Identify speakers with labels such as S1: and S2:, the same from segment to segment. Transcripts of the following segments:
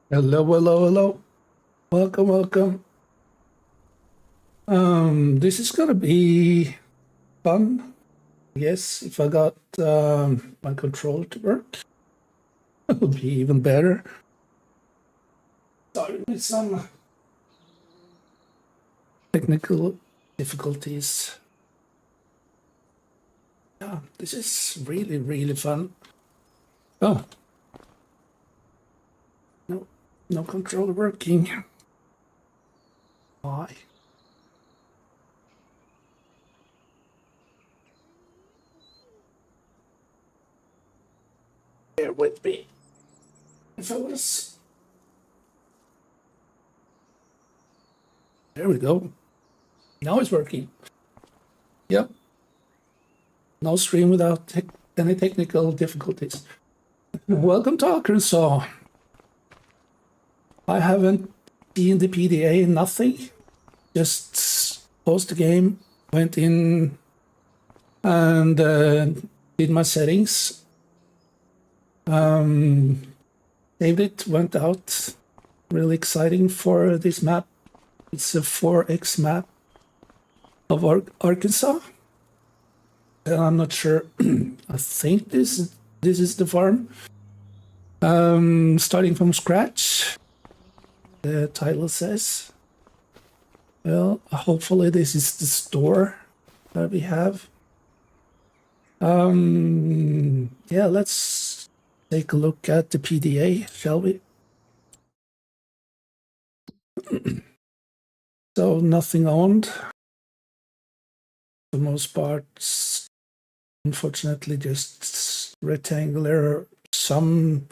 S1: Hello, hello, hello. Welcome, welcome. This is gonna be fun. Yes, if I got my controller to work, it would be even better. Sorry with some technical difficulties. Yeah, this is really, really fun. Oh, no, no controller working. Why? Bear with me. If I was, there we go. Now it's working. Yep. No stream without any technical difficulties. Welcome to Arkansas. I haven't seen the PDA, nothing. Just paused the game, went in and did my settings. Saved it, went out. Really exciting for this map. It's a 4X map of Arkansas. And I'm not sure. I think this is the farm. Starting from scratch. The title says. Well, hopefully this is the store that we have. Yeah, let's take a look at the PDA, shall we? So nothing owned. For the most part, unfortunately, just rectangular. Some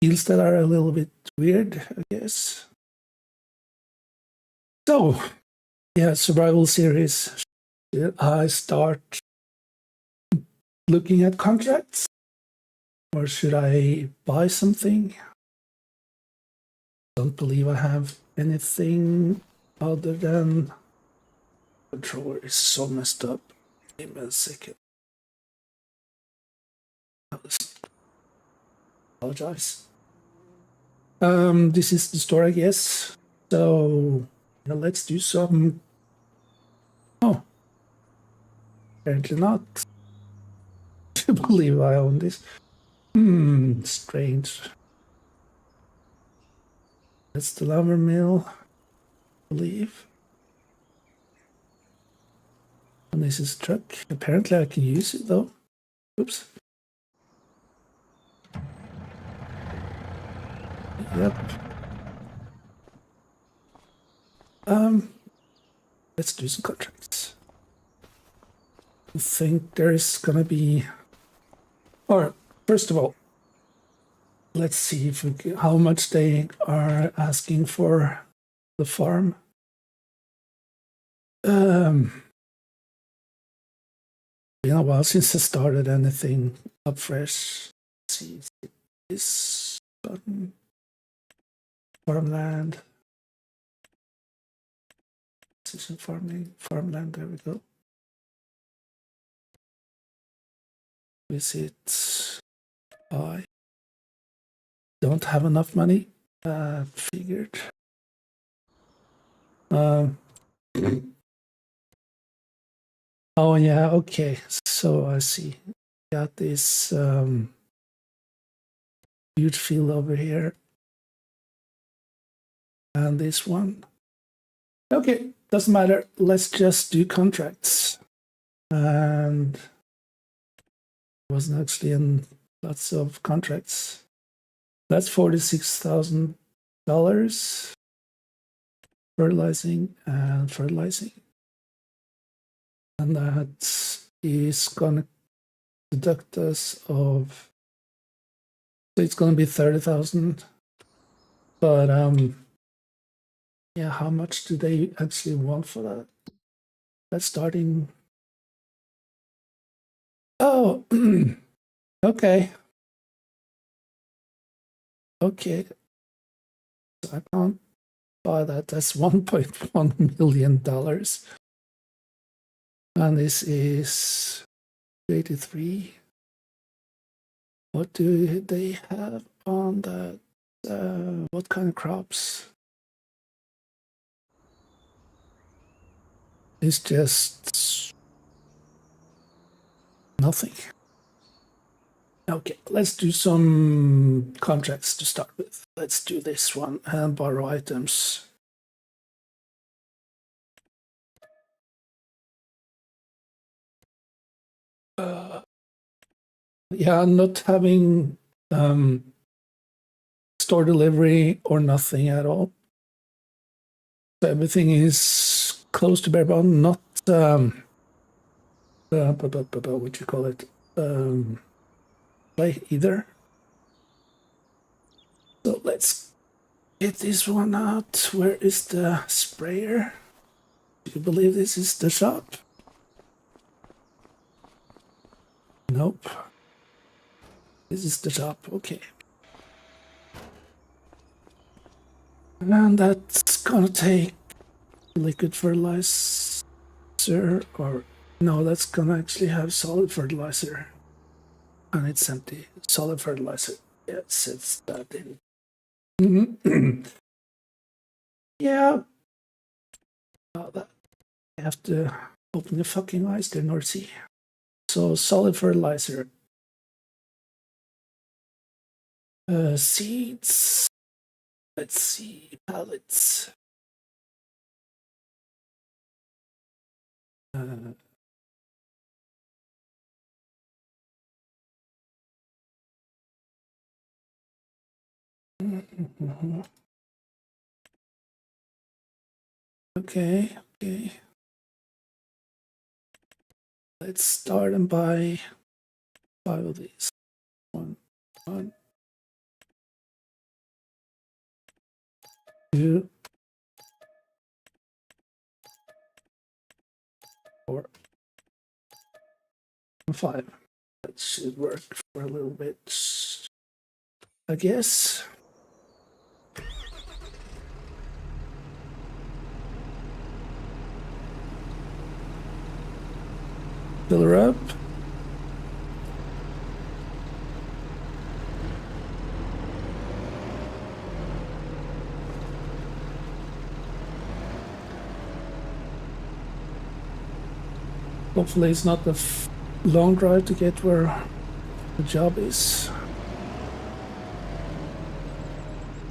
S1: fields that are a little bit weird, I guess. So, yeah, survival series. I start looking at contracts, or should I buy something? Don't believe I have anything other than controller is so messed up. Give me a second. Apologize. This is the store, I guess. So yeah, let's do some. Oh, apparently not. I believe I own this. Strange. That's the lumber mill, I believe. And this is a truck. Apparently I can use it though. Oops. Yep. Let's do some contracts. I think there is gonna be. Or first of all, let's see if how much they are asking for the farm. Been a while since I started anything up fresh. Let's see this button, farmland, precision farming, farmland. There we go. Visit. I don't have enough money. Figured. Oh yeah, okay. So I see. Got this huge field over here. And this one. Okay, doesn't matter. Let's just do contracts. And wasn't actually in lots of contracts. That's $46,000 fertilizing and fertilizing. And that is gonna deduct us of, so it's gonna be 30,000. But yeah, how much do they actually want for that? That's starting. Oh, okay. Okay. So I can't buy that. That's $1.1 million. And this is 83. What do they have on that? What kind of crops? It's just nothing. Okay, let's do some contracts to start with. Let's do this one and borrow items. Yeah, not having store delivery or nothing at all. So everything is close to bare bone, not what you call it, play either. So let's get this one out. Where is the sprayer? Do you believe this is the shop? Nope. This is the shop, okay. And that's gonna take liquid fertilizer, or no, that's gonna actually have solid fertilizer. And it's empty. Solid fertilizer. Yes, it's that in. Yeah. I have to open your fucking eyes there, Nordsea. So solid fertilizer. Seeds. Let's see. Pallets. Okay, okay. Let's start and buy 5 of these. One, 2, 4, and 5. That should work for a little bit, I guess. Fill her up. Hopefully it's not a long drive to get where the job is.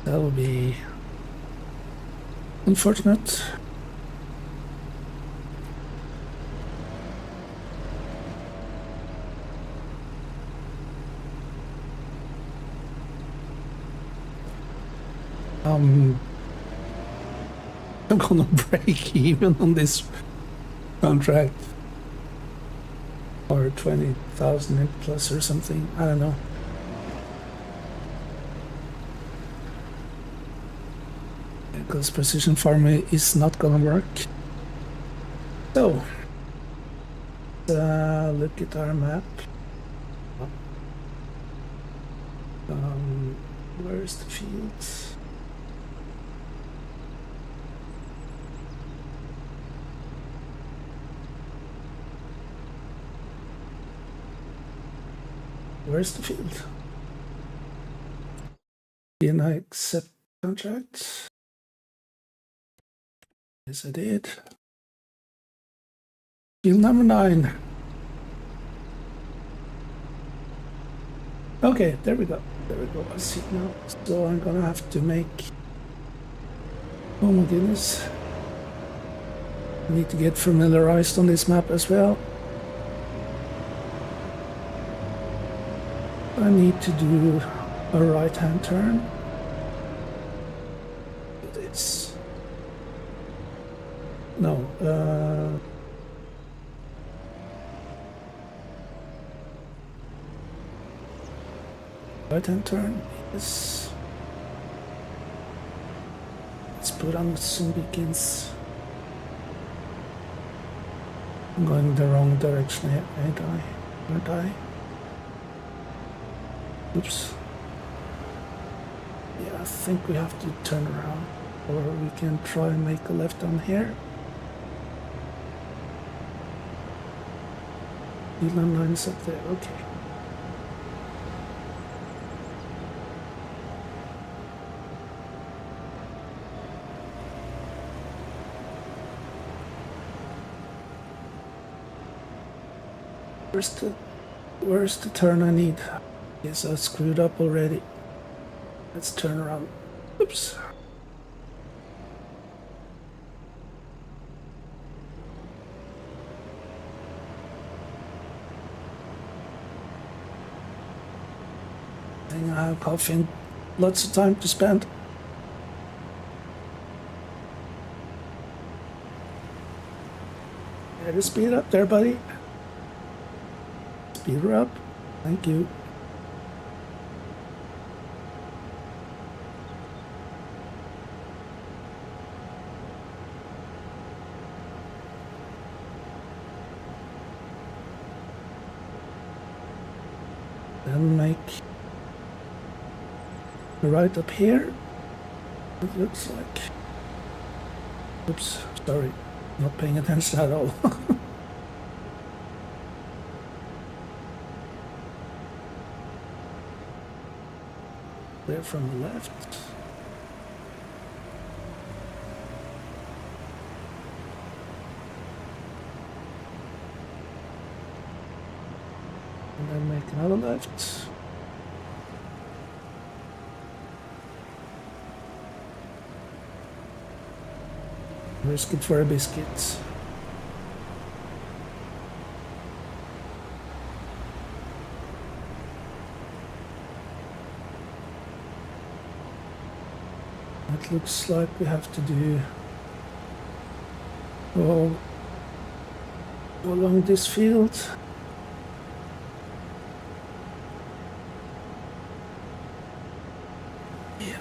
S1: That would be unfortunate. I'm gonna break even on this contract. Or 20,000 plus or something. I don't know. Because precision farming is not gonna work. So, look at our map. Where's the fields? Where's the field? Didn't I accept contract? Yes, I did. Field number 9. Okay, there we go. There we go. I see now. So I'm gonna have to make. Oh my goodness. I need to get familiarized on this map as well. I need to do a right-hand turn. It's no. Right-hand turn. Yes. Let's put on some beacons. I'm going the wrong direction here, ain't I? Aren't I? Oops. Yeah, I think we have to turn around. Or we can try and make a left on here. Elan line is up there, okay. Where's the turn I need? Yes, I screwed up already. Let's turn around. Oops. I think I have coffee and lots of time to spend. Yeah, just speed up there, buddy. Speed her up. Thank you. Then make a right up here. It looks like. Oops, sorry. Not paying attention at all. There from the left. And then make another left. Risk it for a biscuit. It looks like we have to do go along this field. Yeah.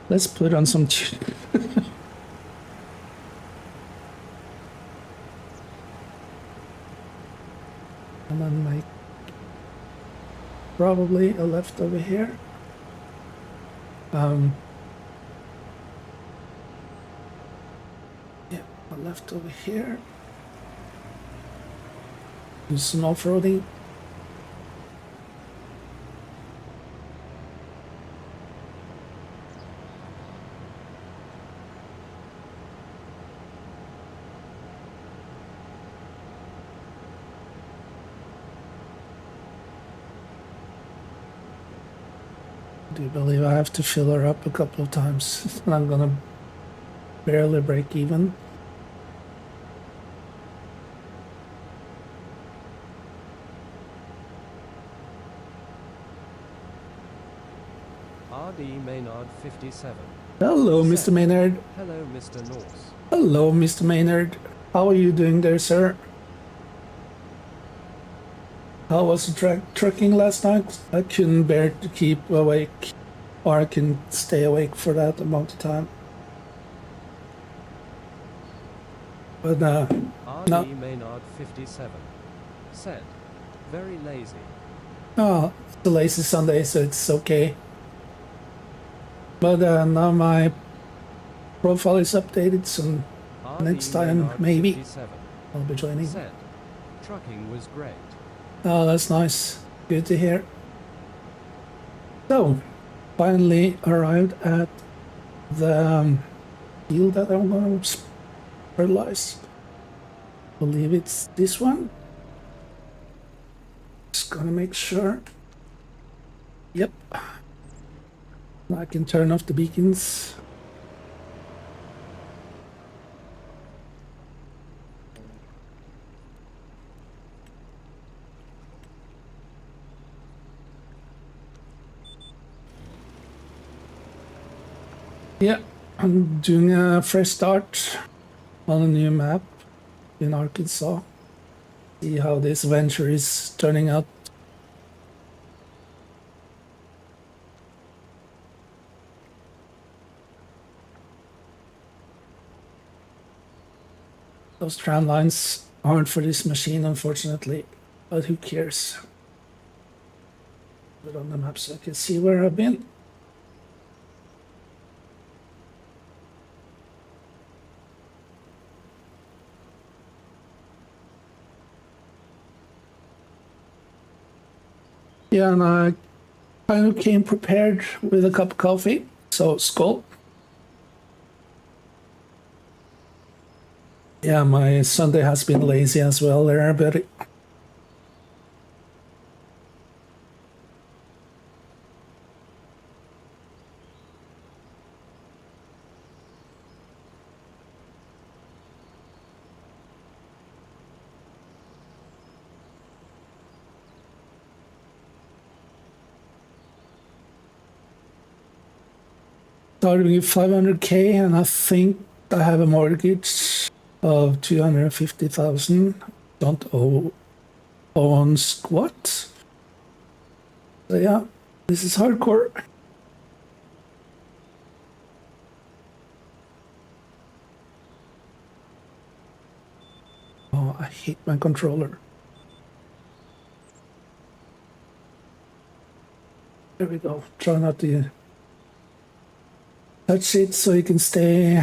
S1: Let's put on some tune. And then make probably a left over here. Yeah, a left over here. Do some off-roading. Do you believe I have to fill her up a couple of times? I'm gonna barely break even.
S2: RD Maynard 57.
S1: Hello, Mr. Maynard.
S2: Hello, Mr. Norse.
S1: Hello, Mr. Maynard. How are you doing there, sir? How was the trucking last night? I couldn't bear to keep awake, or I can stay awake for that amount of time. But
S2: RD
S1: no.
S2: Maynard 57. Said, very lazy.
S1: Oh, it's a lazy Sunday, so it's okay. But now my profile is updated, so
S2: RD
S1: next time
S2: Maynard
S1: maybe
S2: 57.
S1: I'll be joining.
S2: Said, trucking was great.
S1: Oh, that's nice. Good to hear. So, finally arrived at the field that I'm going to fertilize. Believe it's this one. Just gonna make sure. Yep. I can turn off the beacons. Yeah, I'm doing a fresh start on a new map in Arkansas. See how this venture is turning out. Those tram lines aren't for this machine, unfortunately, but who cares? Put it on the map so I can see where I've been. Yeah, and I kind of came prepared with a cup of coffee. So, skull. Yeah, my Sunday has been lazy as well there, but started with 500K, and I think I have a mortgage of 250,000. Don't own squat. So yeah, this is hardcore. Oh, I hate my controller. There we go. Try not to touch it so you can stay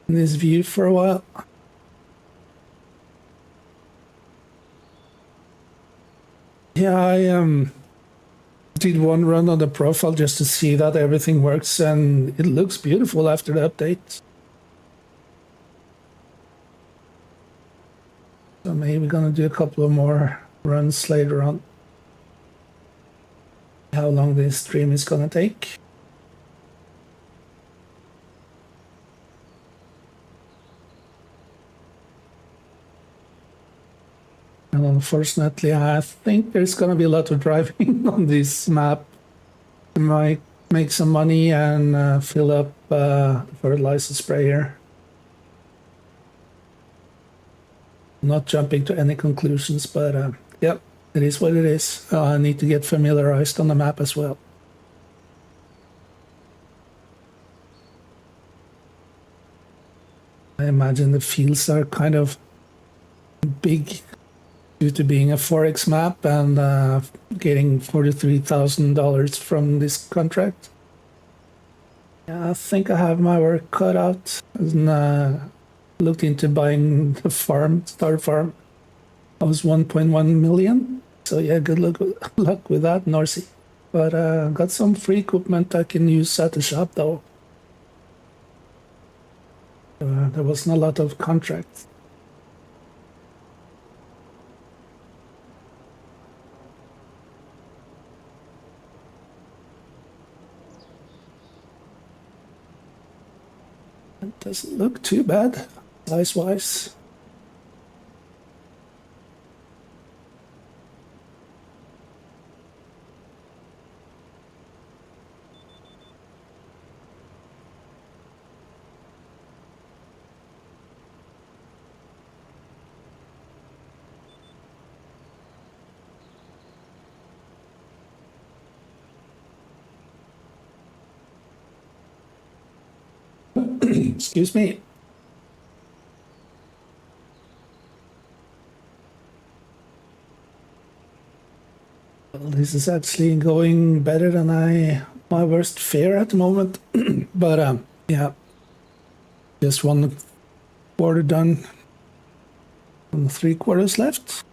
S1: in this view for a while. Yeah, I did one run on the profile just to see that everything works, and it looks beautiful after the update. So maybe we're gonna do a couple of more runs later on. How long this stream is gonna take. And unfortunately, I think there's gonna be a lot of driving on this map. I might make some money and fill up the fertilizer sprayer. Not jumping to any conclusions, but yep, it is what it is. I need to get familiarized on the map as well. I imagine the fields are kind of big due to being a Forex map and getting $43,000 from this contract. Yeah, I think I have my work cut out. And looked into buying the farm, Star Farm. I was 1.1 million. So yeah, good luck with that, Norsey. But got some free equipment I can use at the shop though. There wasn't a lot of contracts. It doesn't look too bad, size-wise. Excuse me. Well, this is actually going better than my worst fear at the moment. But yeah, just 1/4 done and 3/4 left.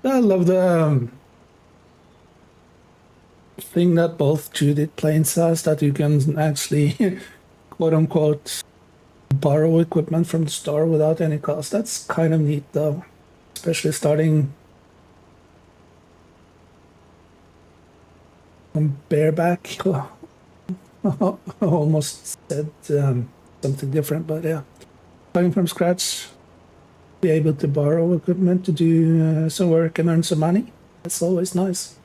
S1: I love the thing that both Judith Plains has, that you can actually quote unquote borrow equipment from the store without any cost. That's kind of neat though, especially starting from bareback. Almost said something different, but yeah, starting from scratch, be able to borrow equipment to do some work and earn some money. That's always nice.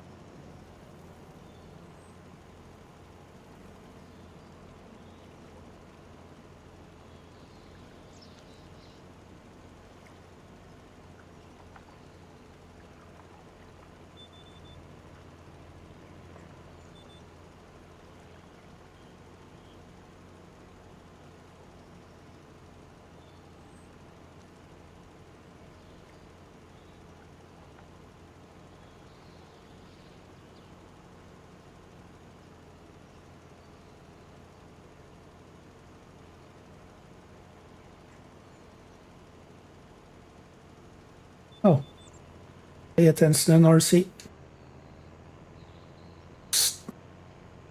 S1: pay attention to North Sea.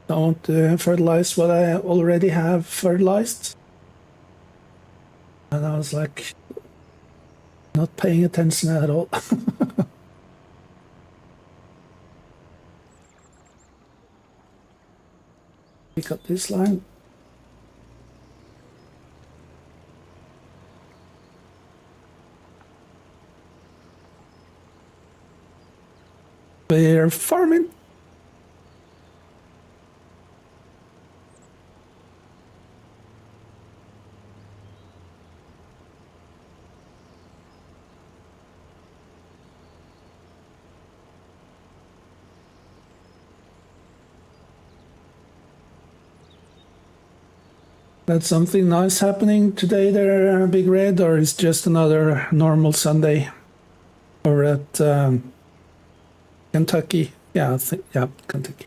S1: Don't fertilize what I already have fertilized. And I was like, not paying attention at all. Pick up this line. We're farming. That's something nice happening today there, Big Red, or is just another normal Sunday over at Kentucky? Yeah, I think, yeah, Kentucky.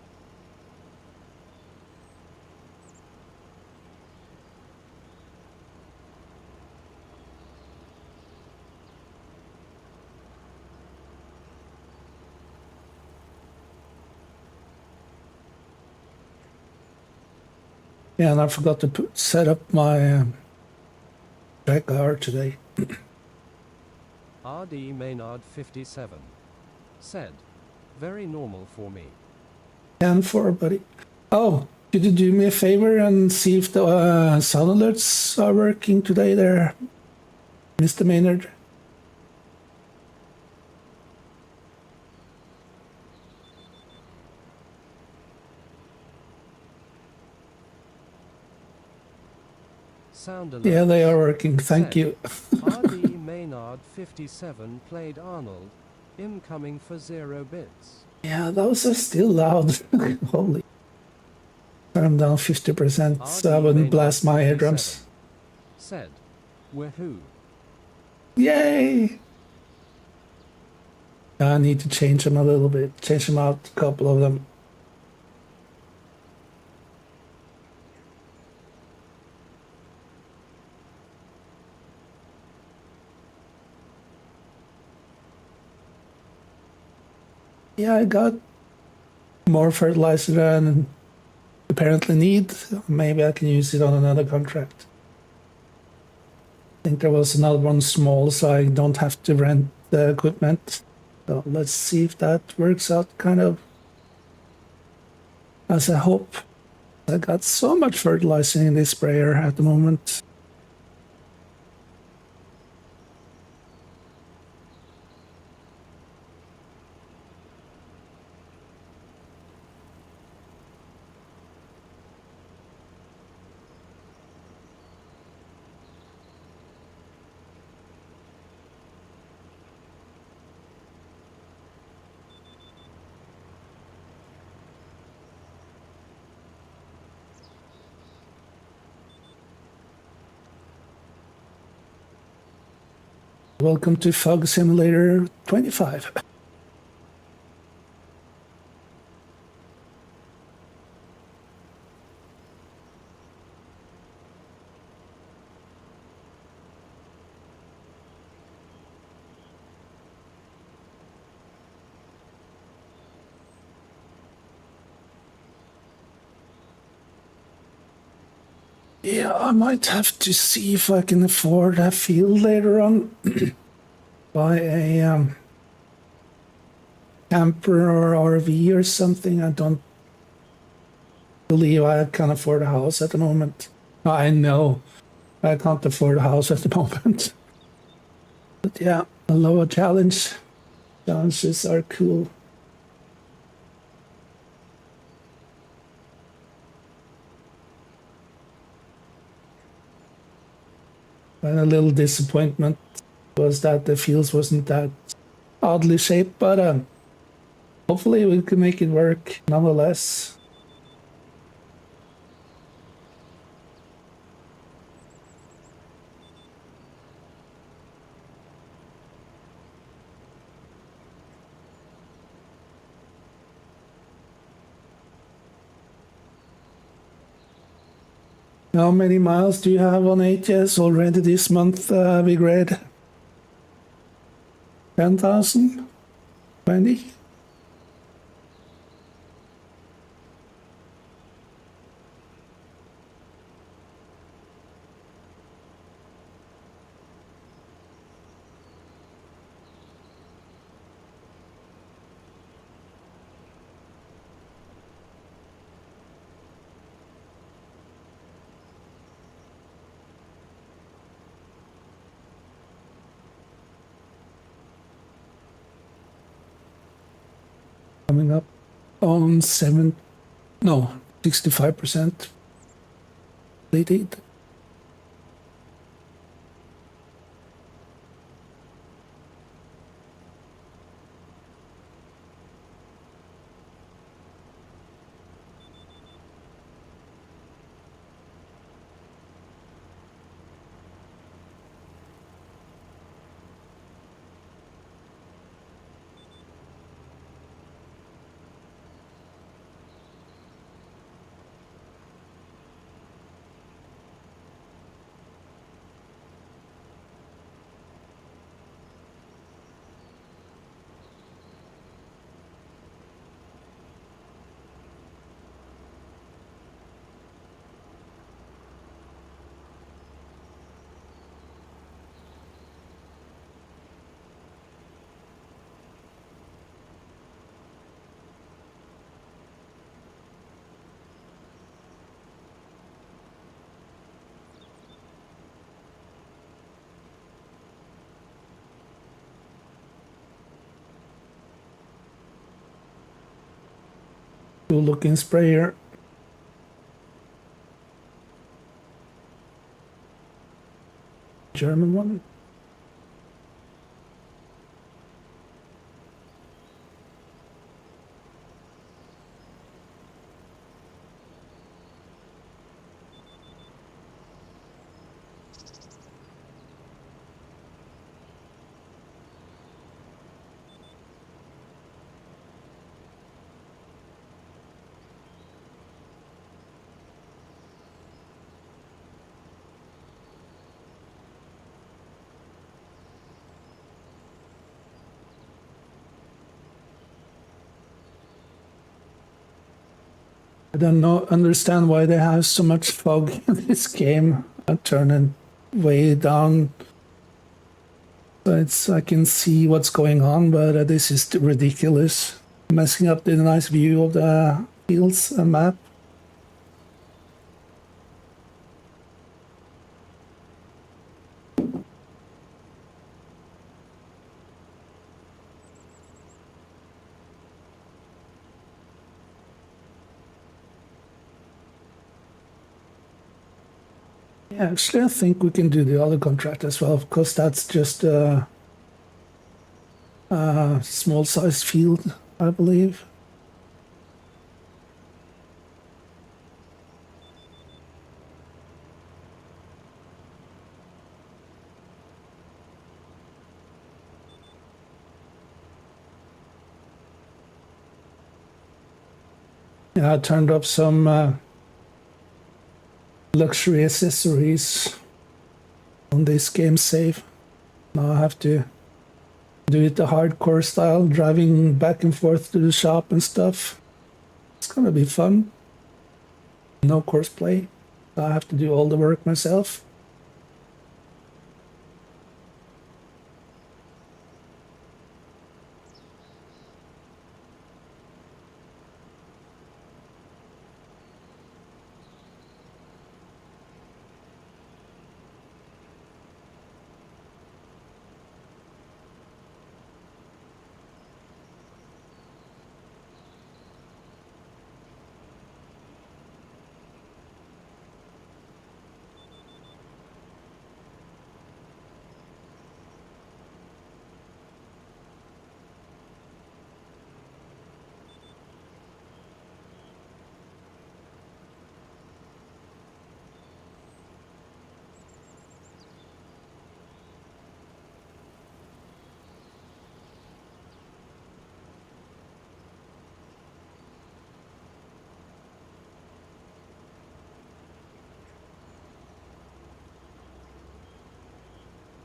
S1: Yeah, and I forgot to set up my track hour today.
S2: RD Maynard 57 said, very normal for me.
S1: 10-4, buddy. Oh, could you do me a favor and see if the sound alerts are working today there, Mr. Maynard?
S2: Sound alert.
S1: Yeah, they are working. Thank
S2: Said,
S1: you.
S2: RD Maynard 57 played Arnold. Incoming for 0 bits.
S1: Yeah, those are still loud. Holy. Turn down 50% so I wouldn't blast my eardrums.
S2: Said, woohoo.
S1: Yay! I need to change them a little bit. Change them out, a couple of them. Yeah, I got more fertilizer than apparently need. Maybe I can use it on another contract. I think there was another one small, so I don't have to rent the equipment. So let's see if that works out kind of as I hope. I got so much fertilizer in this sprayer at the moment. Welcome to Fog Simulator 25. Yeah, I might have to see if I can afford a field later on. Buy a camper or RV or something. I don't believe I can afford a house at the moment. I know I can't afford a house at the moment. But yeah, I love a challenge. Challenges are cool. And a little disappointment was that the fields wasn't that oddly shaped, but hopefully we can make it work nonetheless. How many miles do you have on ATS already this month, Big Red? 10,000? Wendy? Coming up on 65% completed. Cool looking sprayer. German one. I don't understand why they have so much fog in this game. I'm turning way down so I can see what's going on, but this is ridiculous. Messing up the nice view of the fields and map. Yeah, actually, I think we can do the other contract as well, because that's just a small size field, I believe. Yeah, I turned up some luxury accessories on this game save. Now I have to do it the hardcore style, driving back and forth to the shop and stuff. It's gonna be fun. No course play. I have to do all the work myself.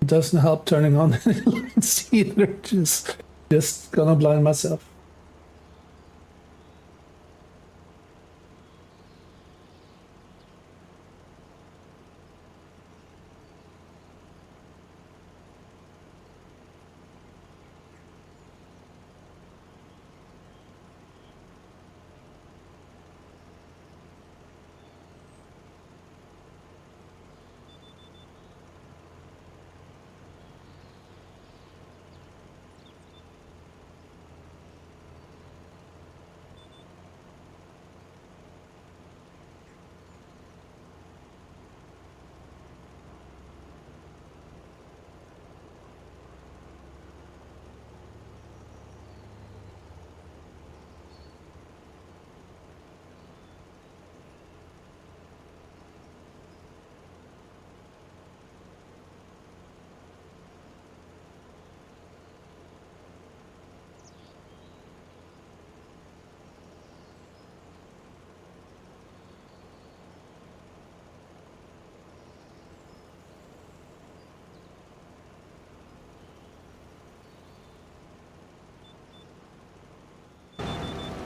S1: Doesn't help turning on any lights either. Just Just gonna blind myself.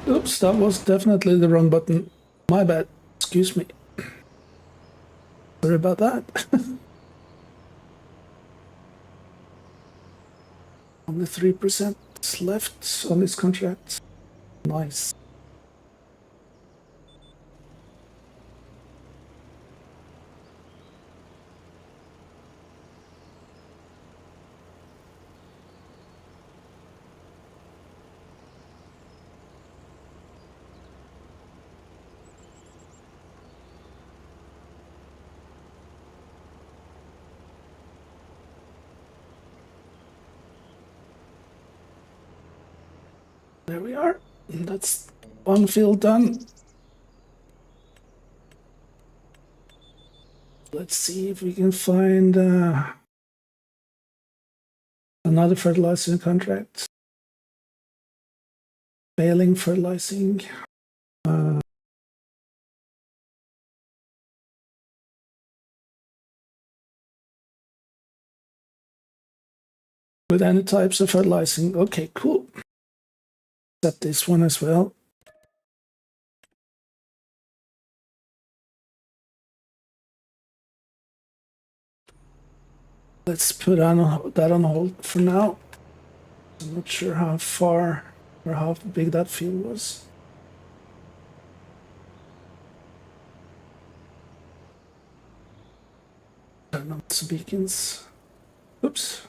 S1: Oops, that was definitely the wrong button. My bad. Excuse me. Sorry about that. Only 3% left on this contract. Nice. There we are. That's one field done. Let's see if we can find another fertilizing contract. Failing fertilizing. With any types of fertilizing. Okay, cool. Set this one as well. Let's put that on hold for now. I'm not sure how far or how big that field was. Turn on the beacons. Oops.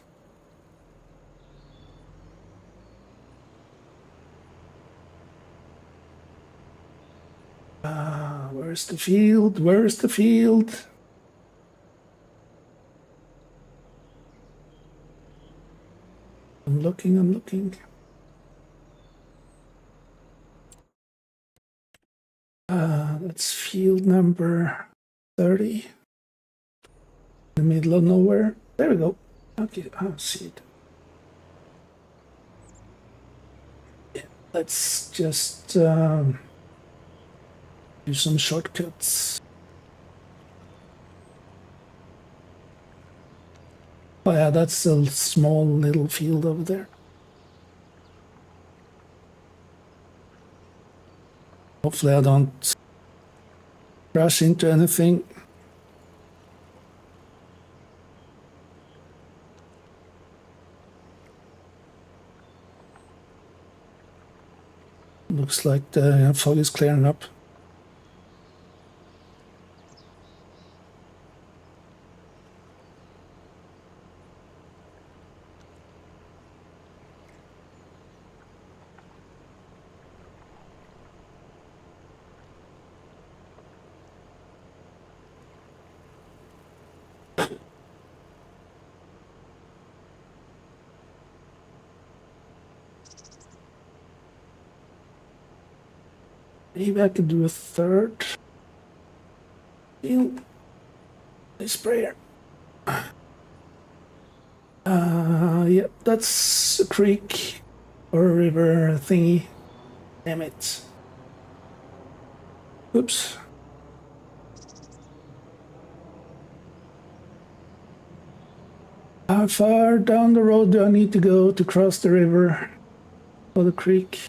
S1: Where's the field? Where's the field? I'm looking, I'm looking. That's field number 30. In the middle of nowhere. There we go. Okay, I see it. Yeah, let's just do some shortcuts. Oh yeah, that's a small little field over there. Hopefully I don't crash into anything. Looks like the fog is clearing up. Maybe I could do a third field. A sprayer. Yep, that's a creek or a river thingy. Damn it. Oops. How far down the road do I need to go to cross the river? for the creek.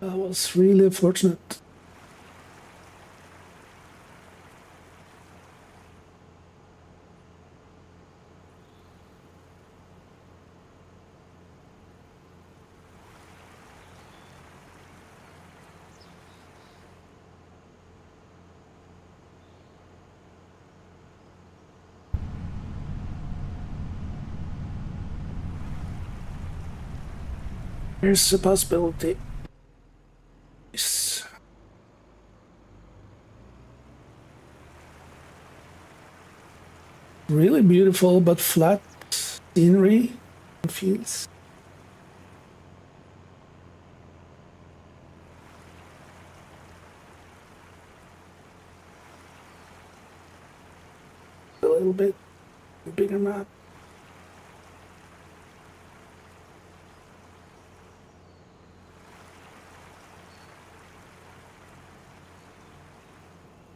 S1: That was really fortunate. There's a possibility. Yes. Really beautiful but flat scenery and fields. A little bit bigger map.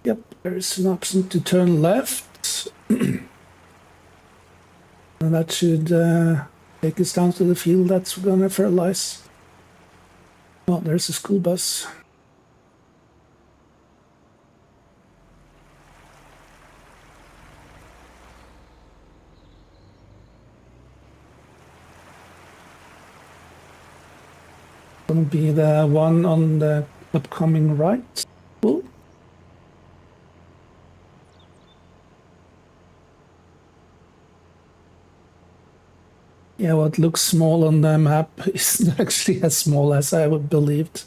S1: Yep, there's an option to turn left. And that should take us down to the field that's gonna fertilize. Oh, there's a school bus. Gonna be the one on the upcoming right. Cool. Yeah, what looks small on the map isn't actually as small as I would believed.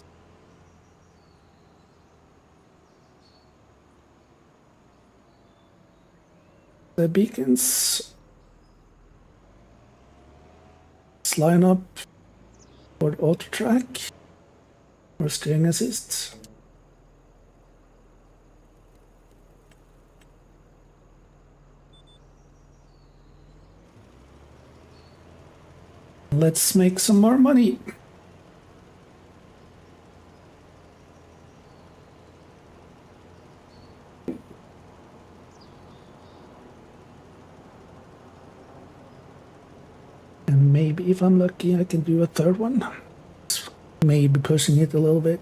S1: The beacons. Let's line up for auto track or steering assist. Let's make some more money. And maybe if I'm lucky, I can do a third one. Maybe pushing it a little bit.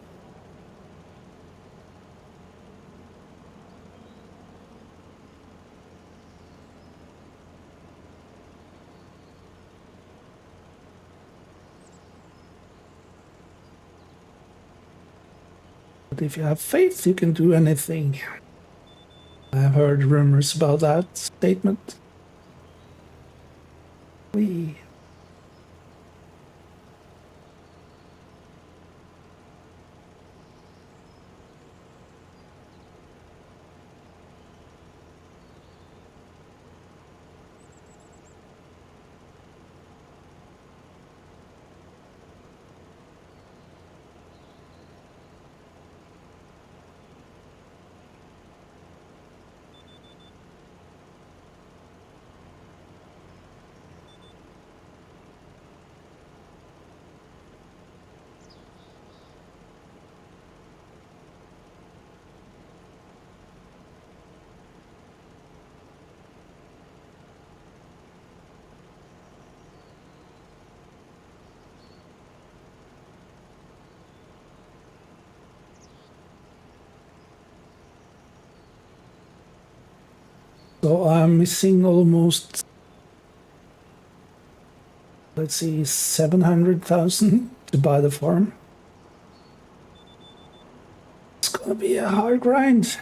S1: But if you have faith, you can do anything. I've heard rumors about that statement. We. So I'm missing almost, let's see, 700,000 to buy the farm. It's gonna be a hard grind.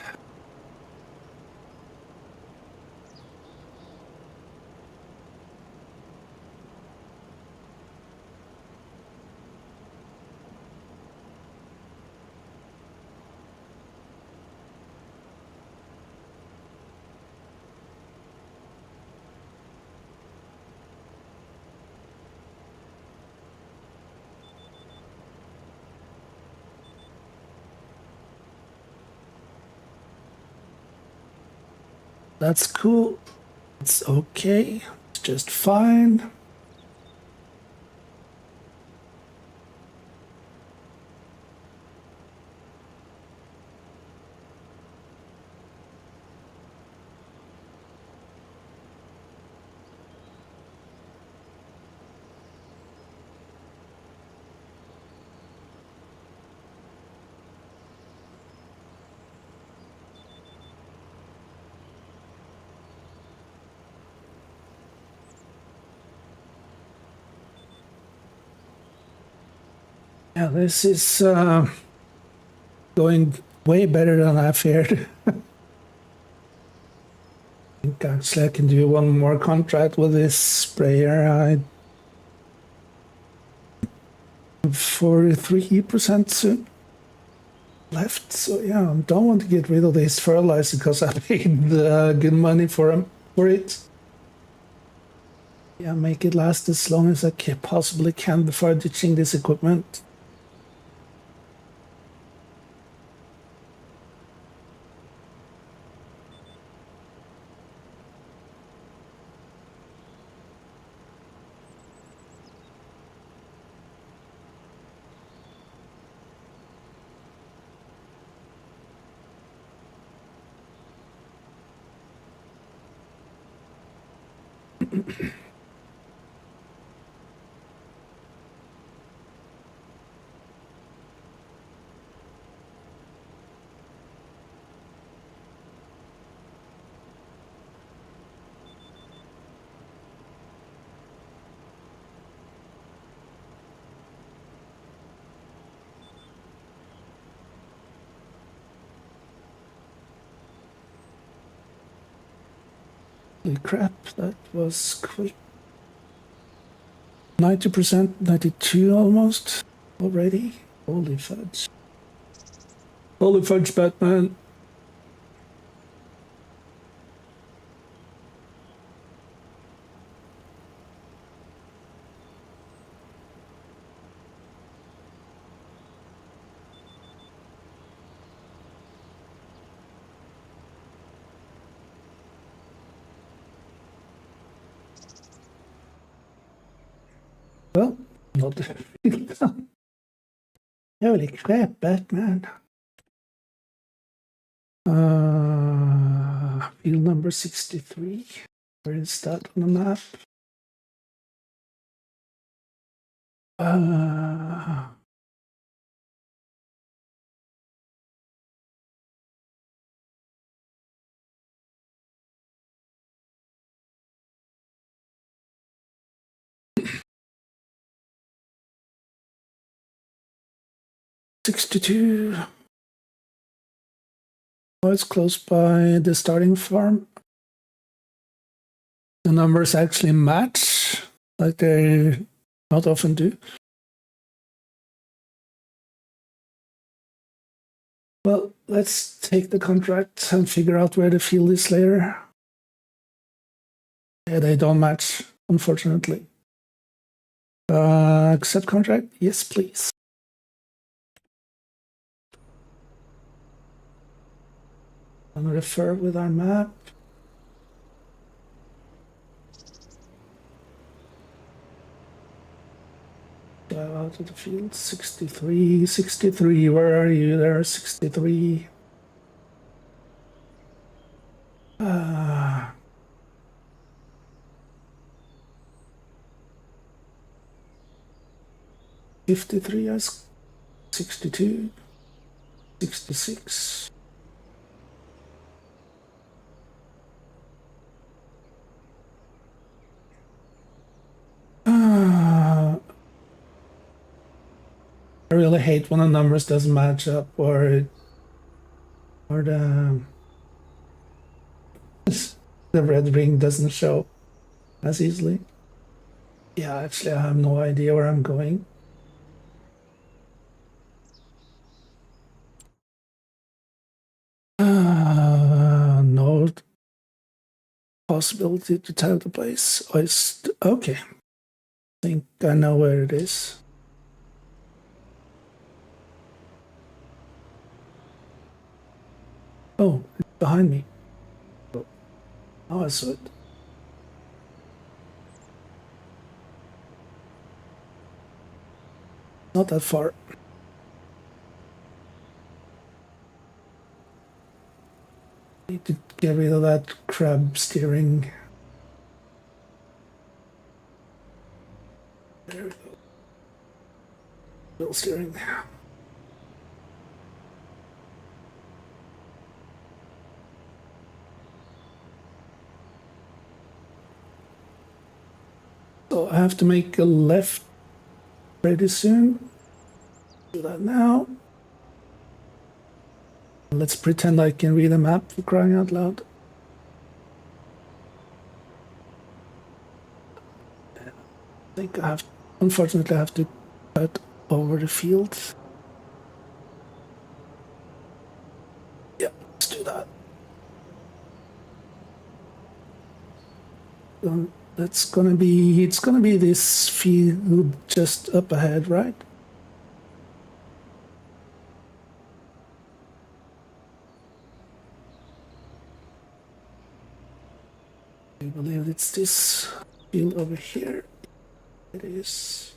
S1: That's cool. It's okay. It's just fine. Yeah, this is going way better than I feared. I think actually I can do one more contract with this sprayer. I 43% soon left. So yeah, I don't want to get rid of this fertilizer because I paid good money for it. Yeah, make it last as long as I possibly can before ditching this equipment. Holy crap, that was quick. 90%, 92 almost already. Holy fudge. Holy fudge, Batman. Well, not holy crap, Batman. Field number 63. Where is that on the map? Uh, '62. Oh, it's close by the starting farm. The numbers actually match, like they not often do. Well, let's take the contract and figure out where the field is later. Yeah, they don't match, unfortunately. Accept contract? Yes, please. And refer with our map. Drive out of the field. 63, 63. Where are you there? 63. 53 as 62, 66. I really hate when the numbers doesn't match up or the the red ring doesn't show as easily. Yeah, actually I have no idea where I'm going. No possibility to tell the place. Okay. I think I know where it is. Oh, it's behind me. Oh, I saw it. Not that far. Need to get rid of that crab steering. There we go. Wheel steering. So I have to make a left pretty soon. Do that now. Let's pretend I can read a map for crying out loud. I think I have, unfortunately, I have to cut over the field. Yeah, let's do that. It's gonna be this field just up ahead, right? I believe it's this field over here. It is.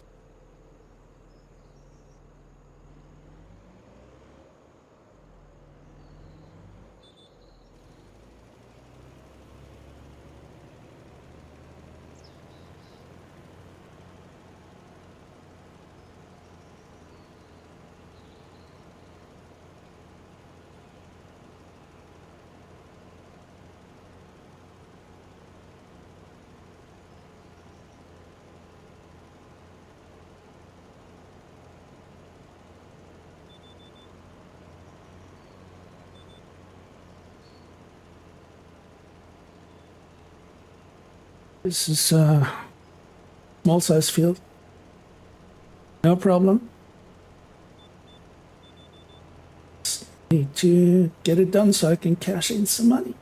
S1: This is a small size field. No problem. Just need to get it done so I can cash in some money.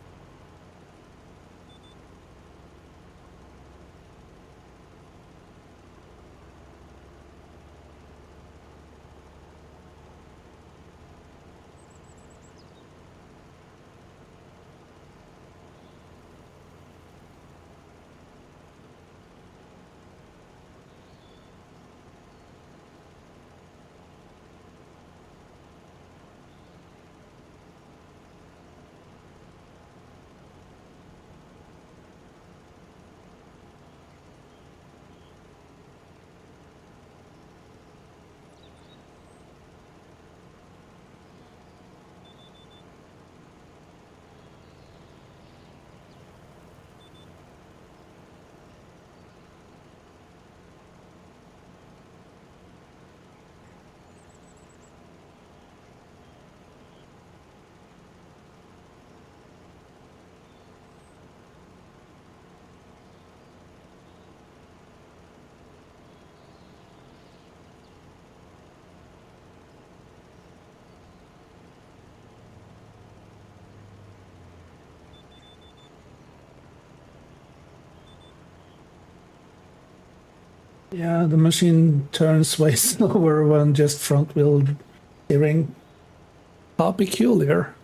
S1: Yeah, the machine turns way slower when just front wheel steering. How peculiar.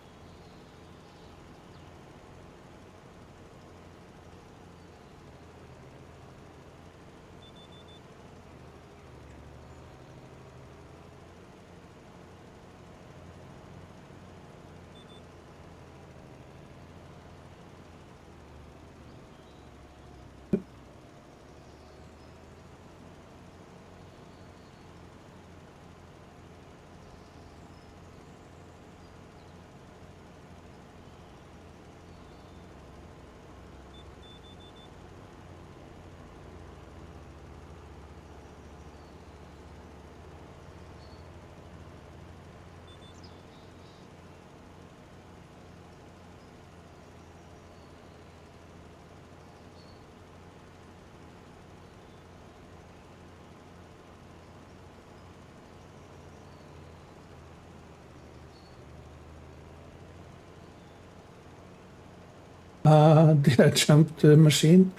S1: Did I jump the machine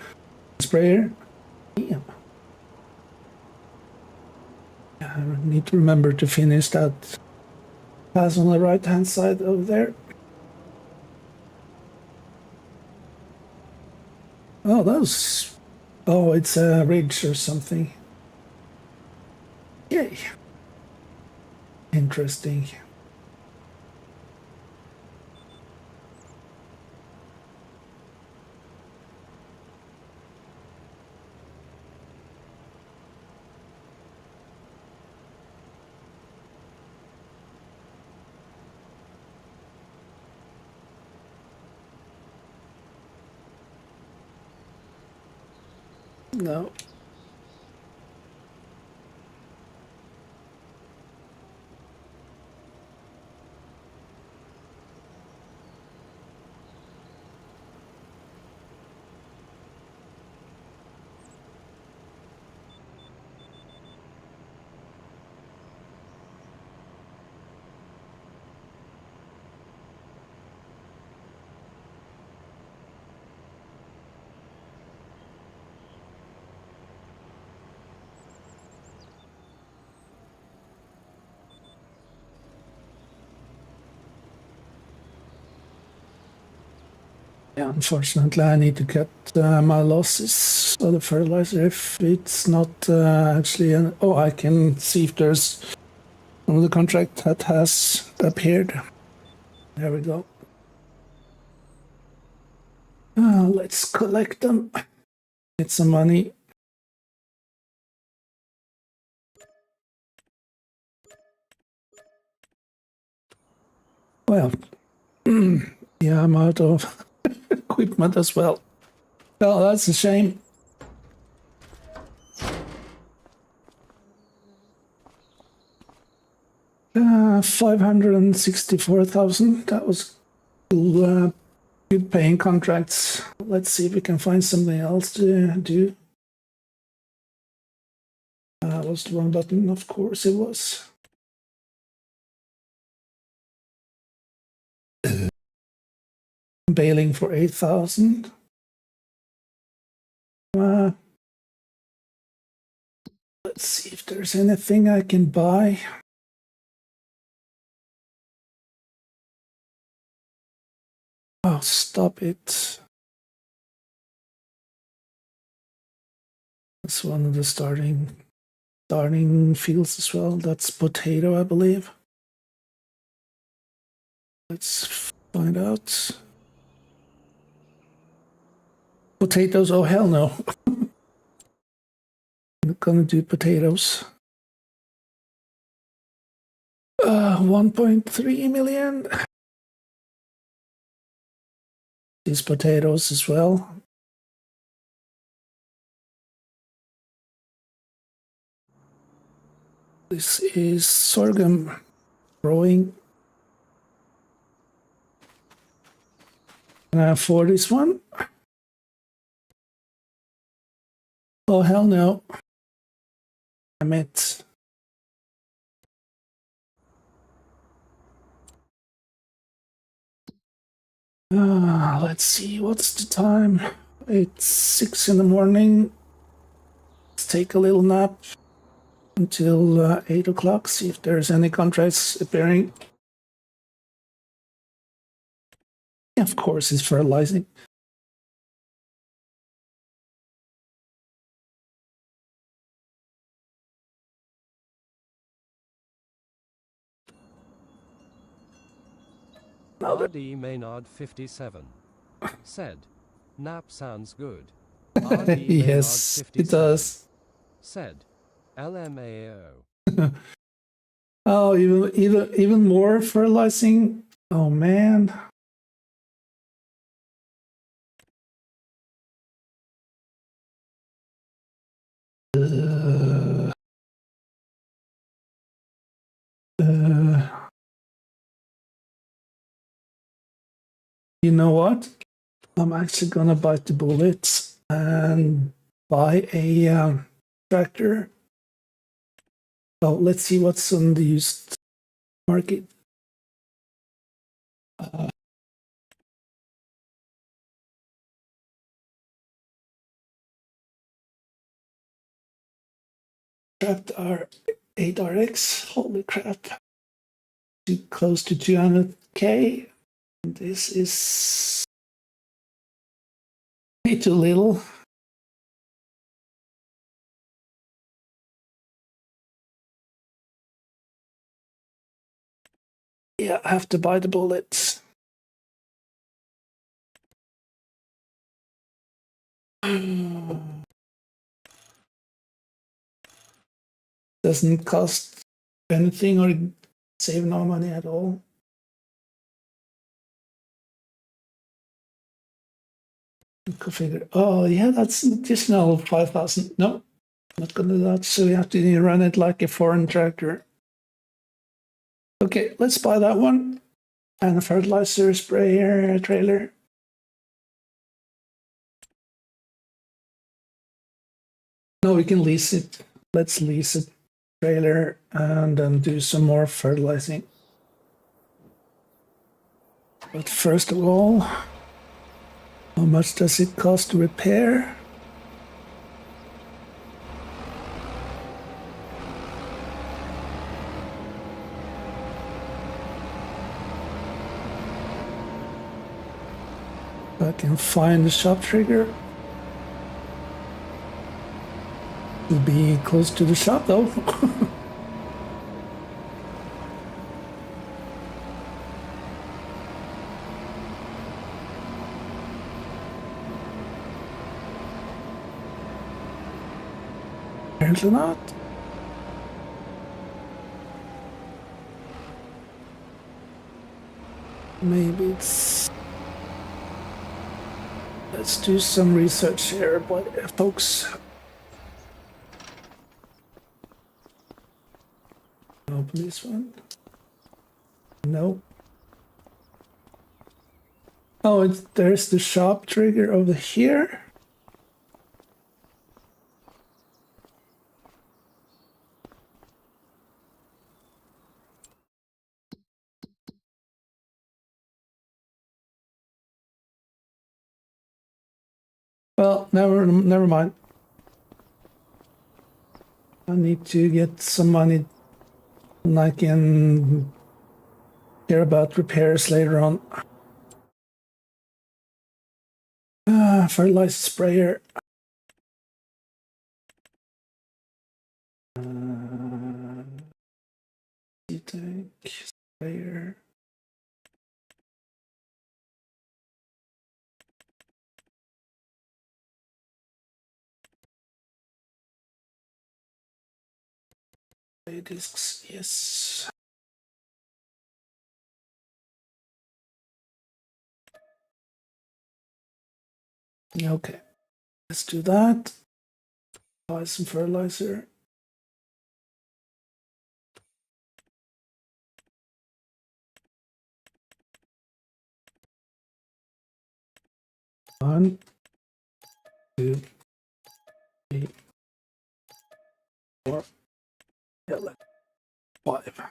S1: sprayer? Yeah. I need to remember to finish that pass on the right hand side over there. Oh, those. Oh, it's a ridge or something. Yay. Interesting. No. Yeah, unfortunately, I need to cut my losses of the fertilizer if it's not actually. Oh, I can see if there's another contract that has appeared. There we go. Let's collect them. Get some money. Well, yeah, I'm out of equipment as well. Well, that's a shame. Uh, 564,000. That was good paying contracts. Let's see if we can find something else to do. Was the wrong button? Of course it was. Bailing for 8,000. Let's see if there's anything I can buy. Oh, stop it. That's one of the starting fields as well. That's potato, I believe. Let's find out. Potatoes? Oh, hell no. I'm not gonna do potatoes. 1.3 million. These potatoes as well. This is sorghum growing. For this one. Oh, hell no. Damn it. Let's see, what's the time? It's 6 in the morning. Let's take a little nap until 8 o'clock, see if there's any contracts appearing. Yeah, of course, it's fertilizing.
S2: RD Maynard 57 said, "Nap sounds good." RD Maynard
S1: Yes, it
S2: 57
S1: does.
S2: said, "LMAO."
S1: Oh, even more fertilizing. Oh man. Uh, you know what? I'm actually gonna bite the bullets and buy a tractor. Oh, let's see what's on the used market. Trapped R 8RX. Holy crap! Too close to 200k. This is way too little. Yeah, I have to buy the bullets. Doesn't cost anything or save no money at all. Configure. Oh yeah, that's an additional 5,000. No, not gonna do that. So we have to run it like a foreign tractor. Okay, let's buy that one. And a fertilizer sprayer trailer. No, we can lease it. Let's lease a trailer and then do some more fertilizing. But first of all, how much does it cost to repair? I can find the shop trigger. Will be close to the shop though. Apparently not. Maybe it's... Let's do some research here, folks. Open this one. No. Oh, there's the shop trigger over here. Well, never mind. I need to get some money and I can care about repairs later on. Fertilizer sprayer. Tank sprayer. Discs, yes. Okay, let's do that. Buy some fertilizer. One, two, three, four. Yeah, like 5.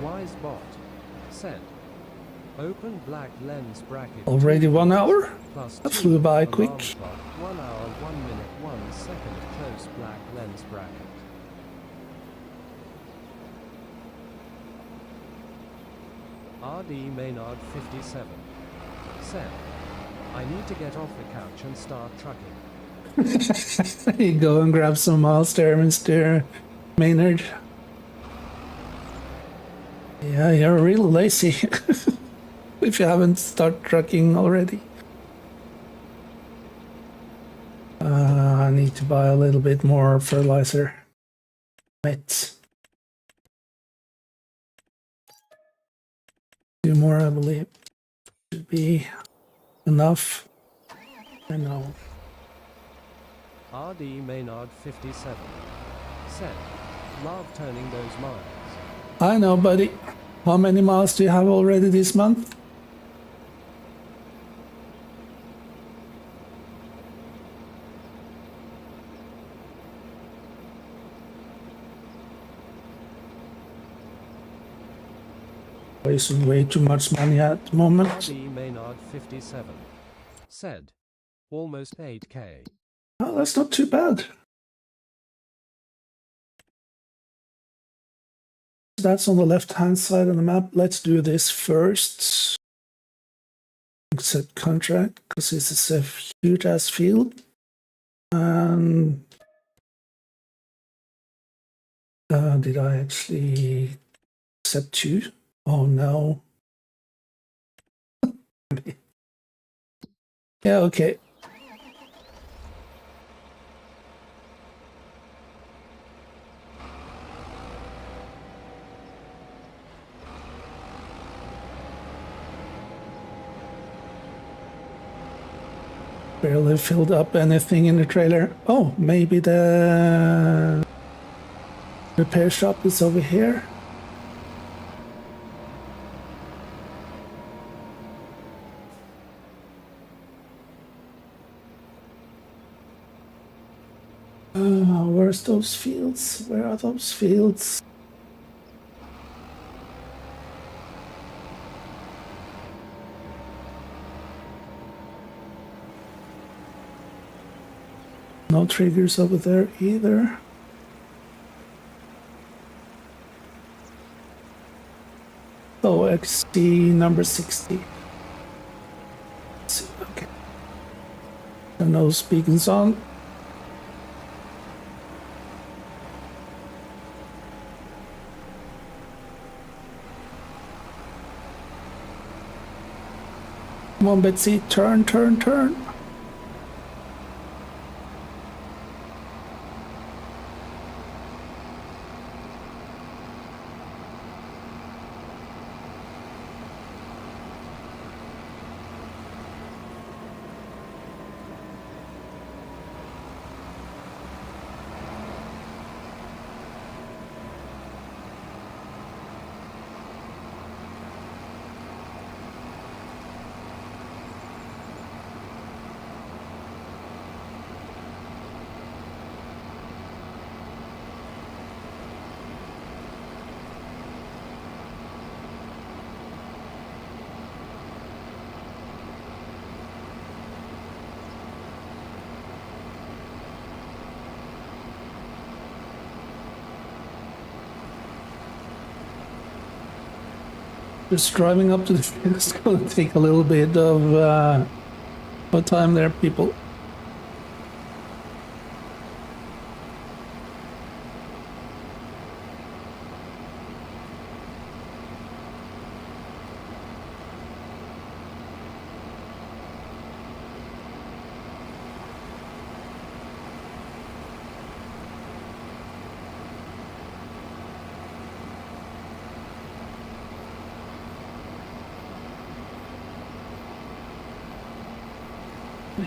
S2: WiseBot said, open black lens bracket.
S1: Already 1 hour?
S2: Plus
S1: That flew by
S2: alarm
S1: quick.
S2: clock, 1 hour, 1 minute, 1 second. Close black lens bracket. RD Maynard 57 said, I need to get off the couch and start trucking.
S1: You go and grab some miles there, Mr. Maynard. Yeah, you're really lazy. If you haven't started trucking already. I need to buy a little bit more fertilizer. Right. 2 more, I believe. Should be enough. I know.
S2: RD Maynard 57 said, love turning those miles.
S1: I know, buddy. How many miles do you have already this month? Wasting way too much money at the moment.
S2: RD Maynard 57 said, almost 8k.
S1: Oh, that's not too bad. That's on the left-hand side of the map. Let's do this first. Accept contract, because this is a huge-ass field. And did I actually accept 2? Oh no. Yeah, okay. Barely filled up anything in the trailer. Oh, maybe the repair shop is over here. Where's those fields? Where are those fields? No triggers over there either. Oh, XD number 60. Let's see, okay. And no beacons on. Come on, Betsy, turn, turn, turn. Just driving up to the field is going to take a little bit of time there, people.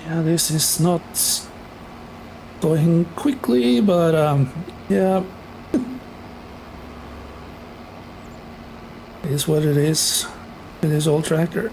S1: Yeah, this is not going quickly, but yeah, it is what it is. It is old tractor.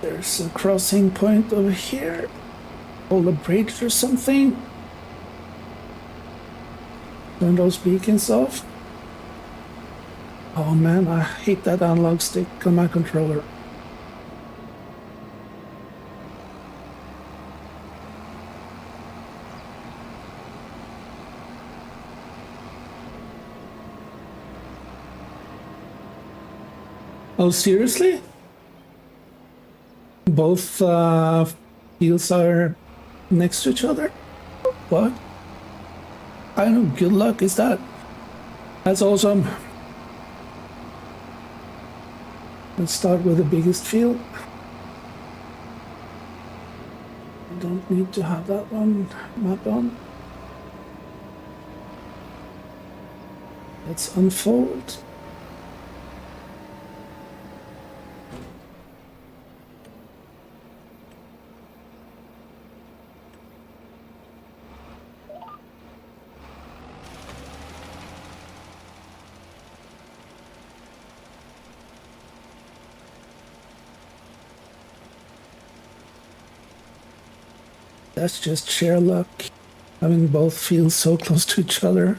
S1: There's a crossing point over here. Hold a bridge or something. Turn those beacons off. Oh man, I hate that analog stick on my controller. Oh, seriously? Both fields are next to each other? What? I know, good luck is that. That's awesome. Let's start with the biggest field. I don't need to have that one mapped on. Let's unfold. That's just sheer luck. Having both fields so close to each other.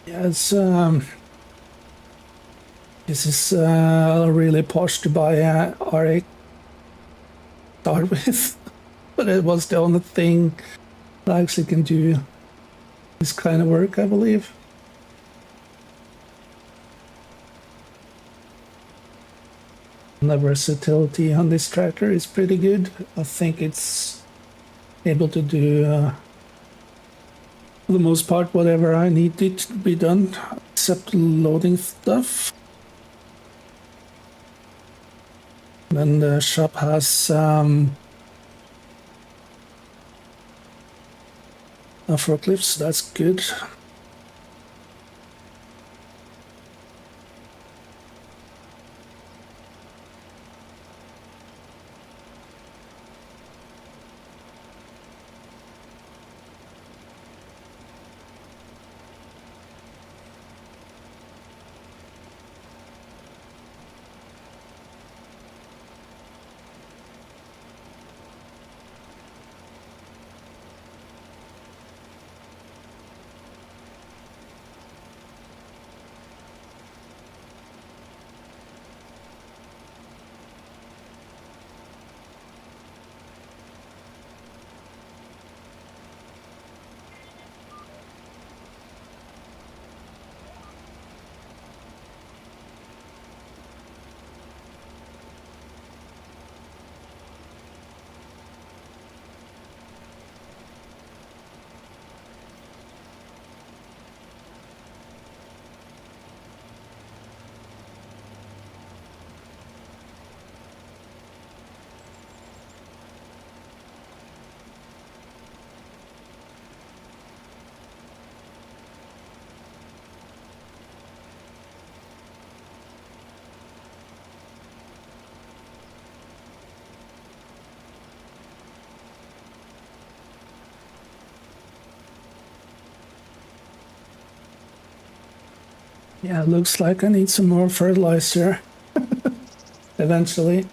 S1: Yeah, this is really posh to buy a R8 start with, but it was the only thing that actually can do this kind of work, I believe. And the versatility on this tractor is pretty good. I think it's able to do, for the most part, whatever I need it to be done, except loading stuff. Then the shop has a forklift, so that's good. Yeah, it looks like I need some more fertilizer eventually.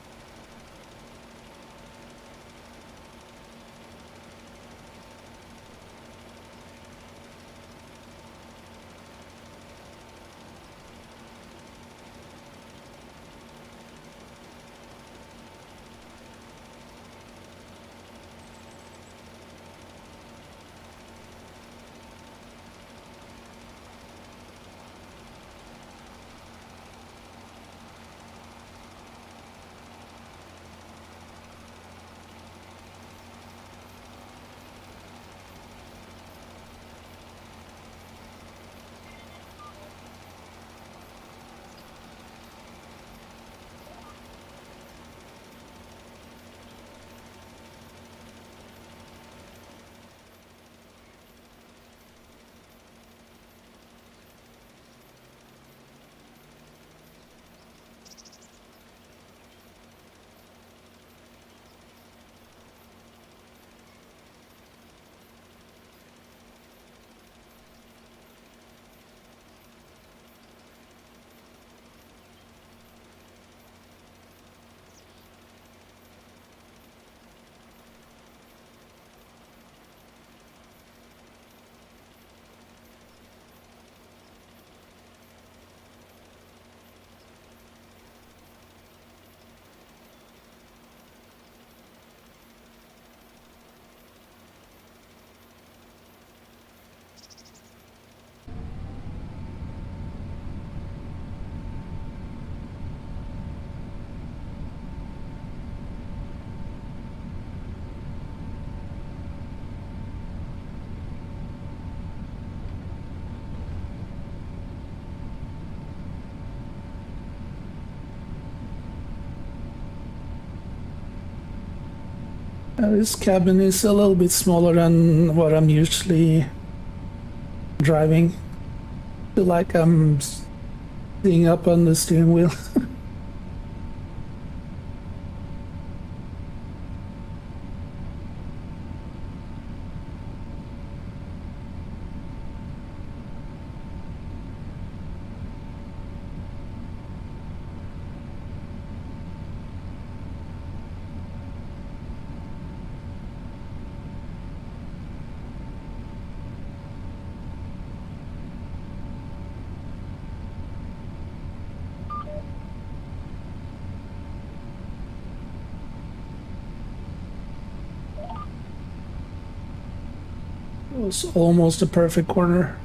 S1: This cabin is a little bit smaller than what I'm usually driving. Feel like I'm Being up on the steering wheel. It was almost a perfect corner.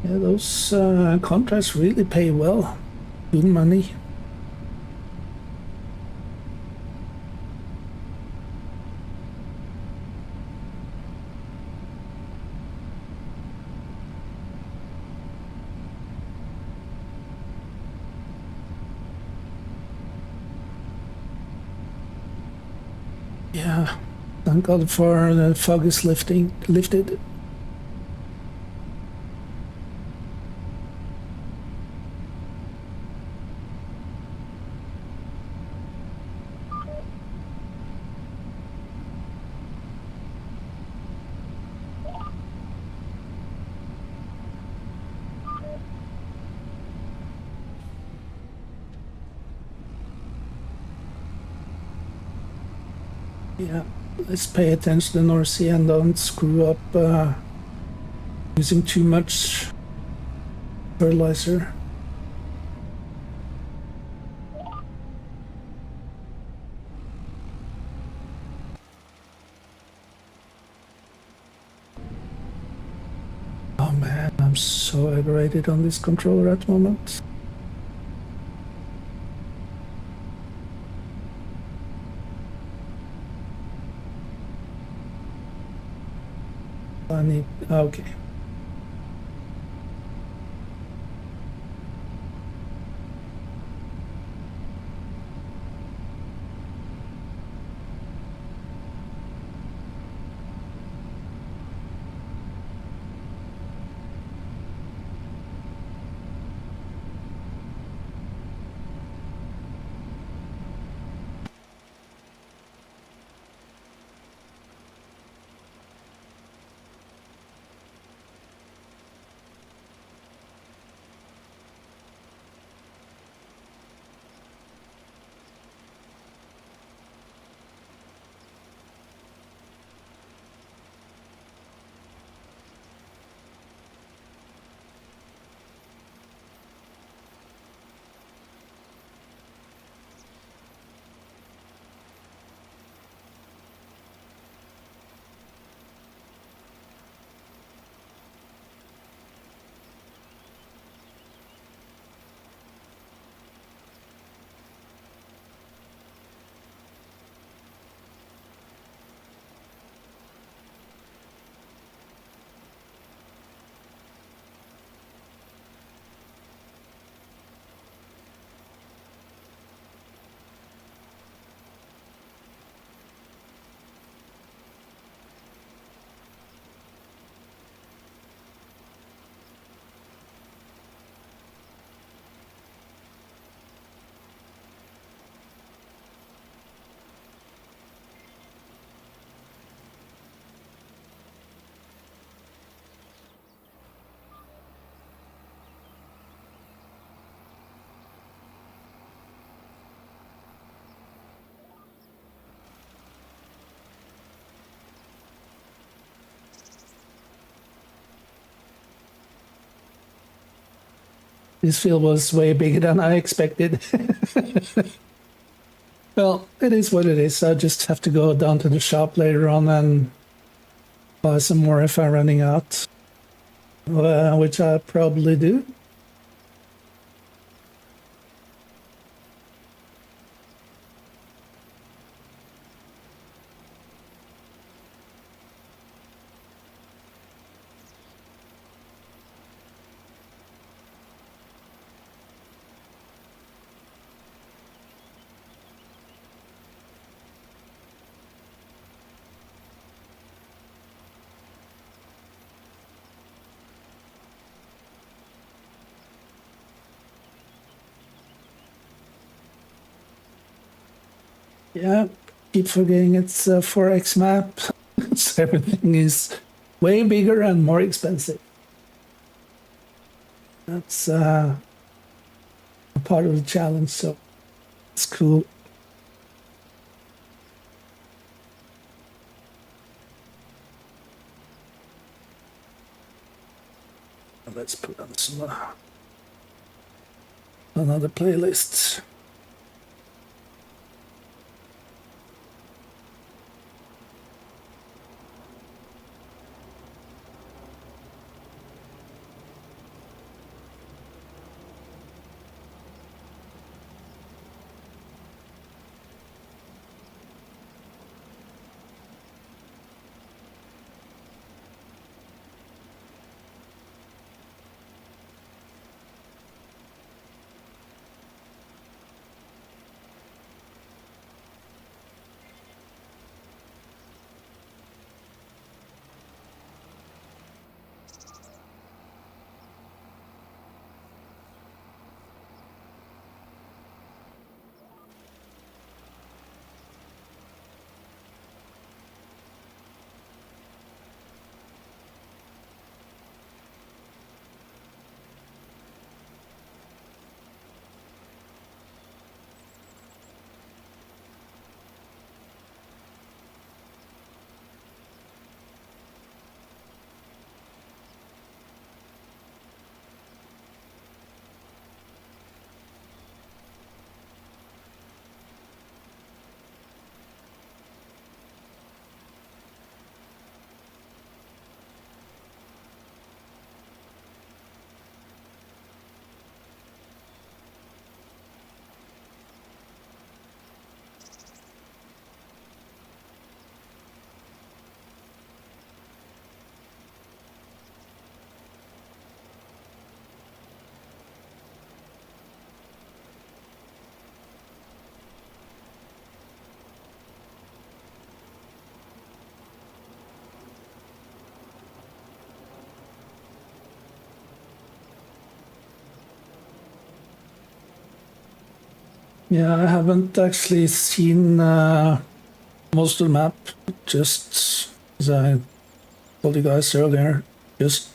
S1: Yeah, those contracts really pay well. Good money. Yeah, thank God for the fog is lifted. Yeah, let's pay attention to the North Sea and don't screw up using too much fertilizer. Oh man, I'm so aggravated on this controller at the moment. I need, okay. This field was way bigger than I expected. Well, it is what it is. I just have to go down to the shop later on and buy some more if I'm running out, which I probably do. Yeah, keep forgetting it's a 4X map. So everything is way bigger and more expensive. That's a part of the challenge, so it's cool. Let's put on some another playlist. Yeah, I haven't actually seen most of the map, just as I told you guys earlier, just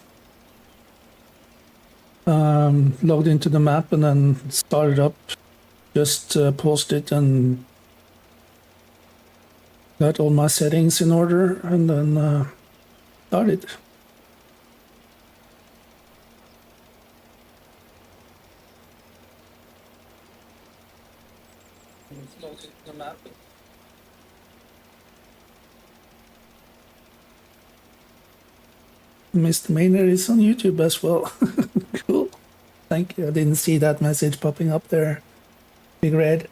S1: logged into the map and then started up, just paused it and got all my settings in order and then started. The map. Mr. Maynard is on YouTube as well. Cool. Thank you. I didn't see that message popping up there. Big red.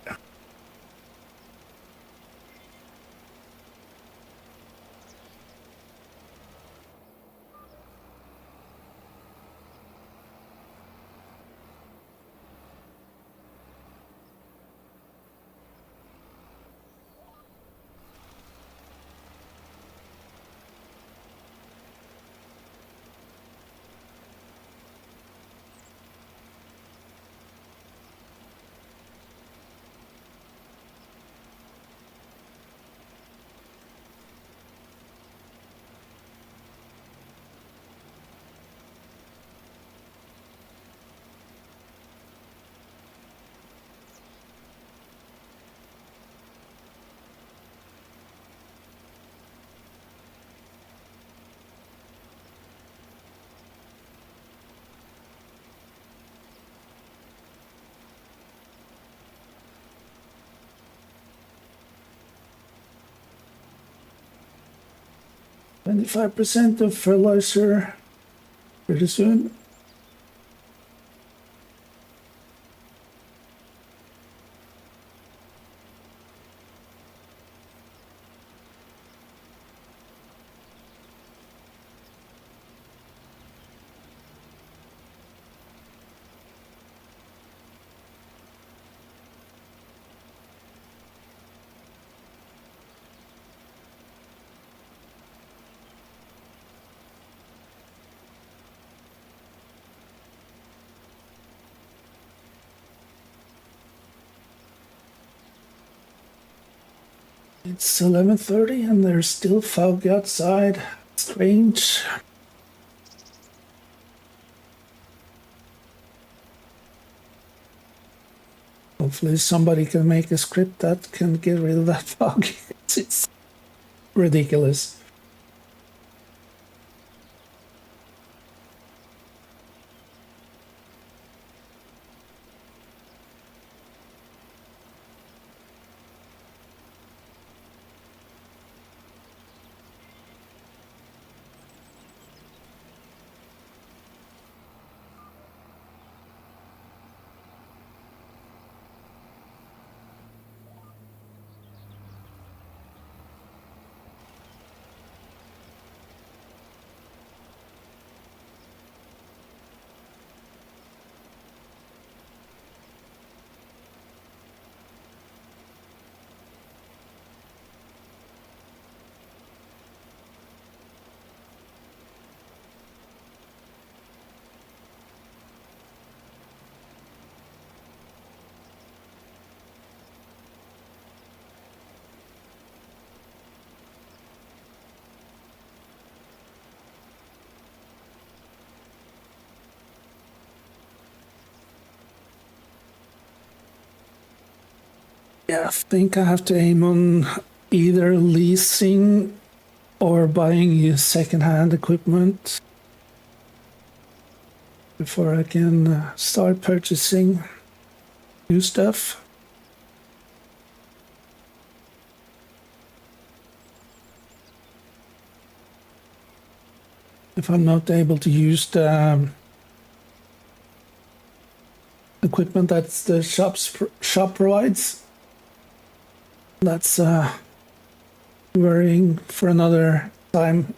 S1: 25% of fertilizer pretty soon. It's 11:30 and there's still fog outside. Strange. Hopefully somebody can make a script that can get rid of that fog. It's ridiculous. Yeah, I think I have to aim on either leasing or buying second-hand equipment before I can start purchasing new stuff. If I'm not able to use the equipment that the shop provides, that's worrying for another time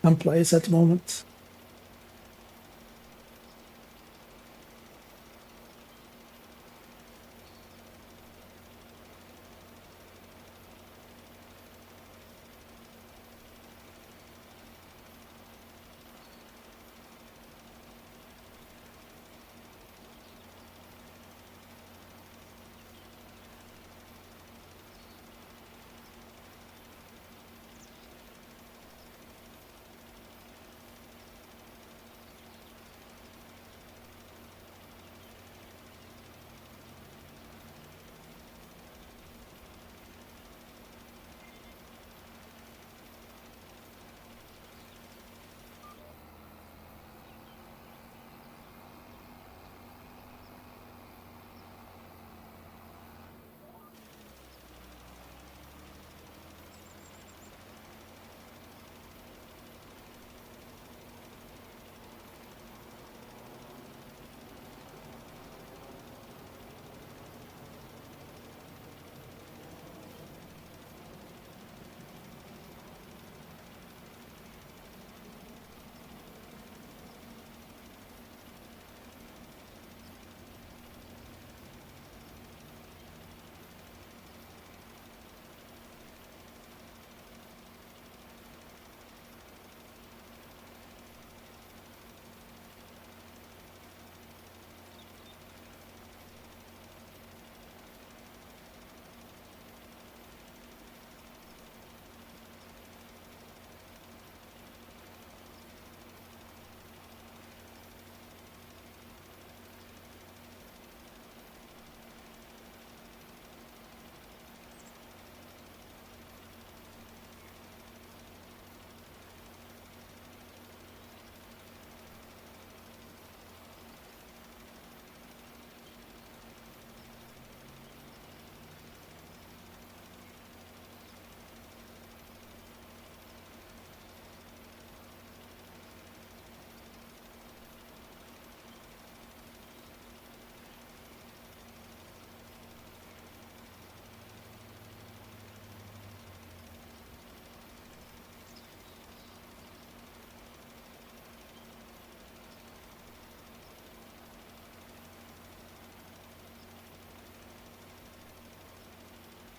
S1: and place at the moment.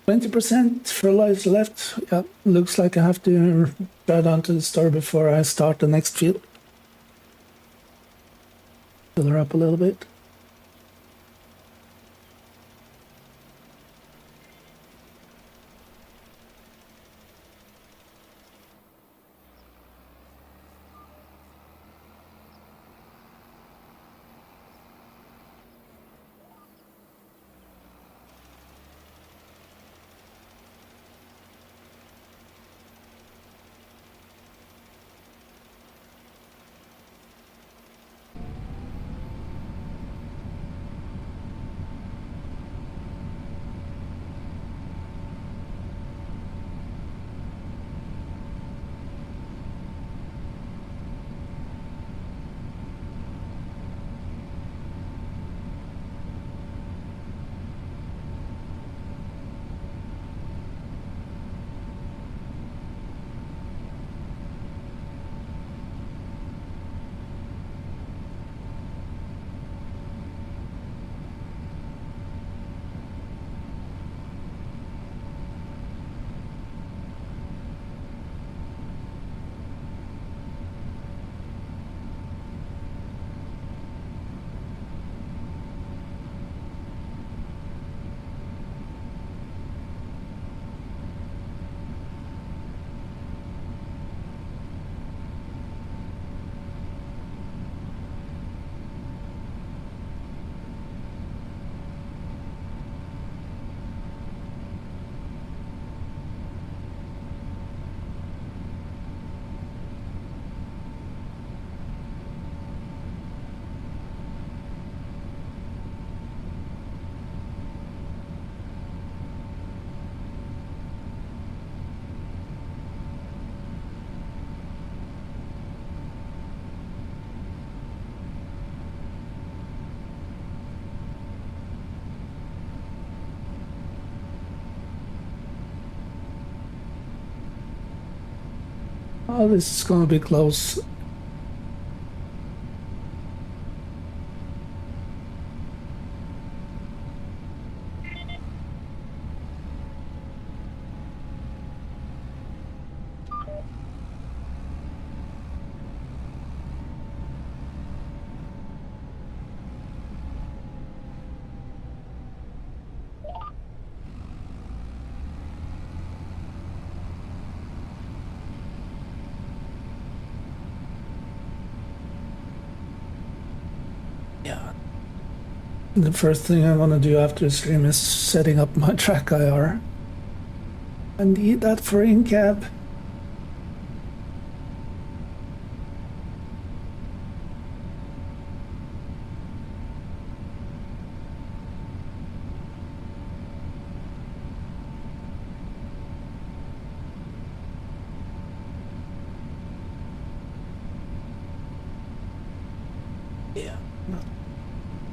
S1: 20% fertilizer left. Yeah, looks like I have to drive down to the store before I start the next field. Fill her up a little bit. Oh, this is gonna be close. Yeah. The first thing I want to do after the stream is setting up my track IR. I need that for in-cab. Yeah.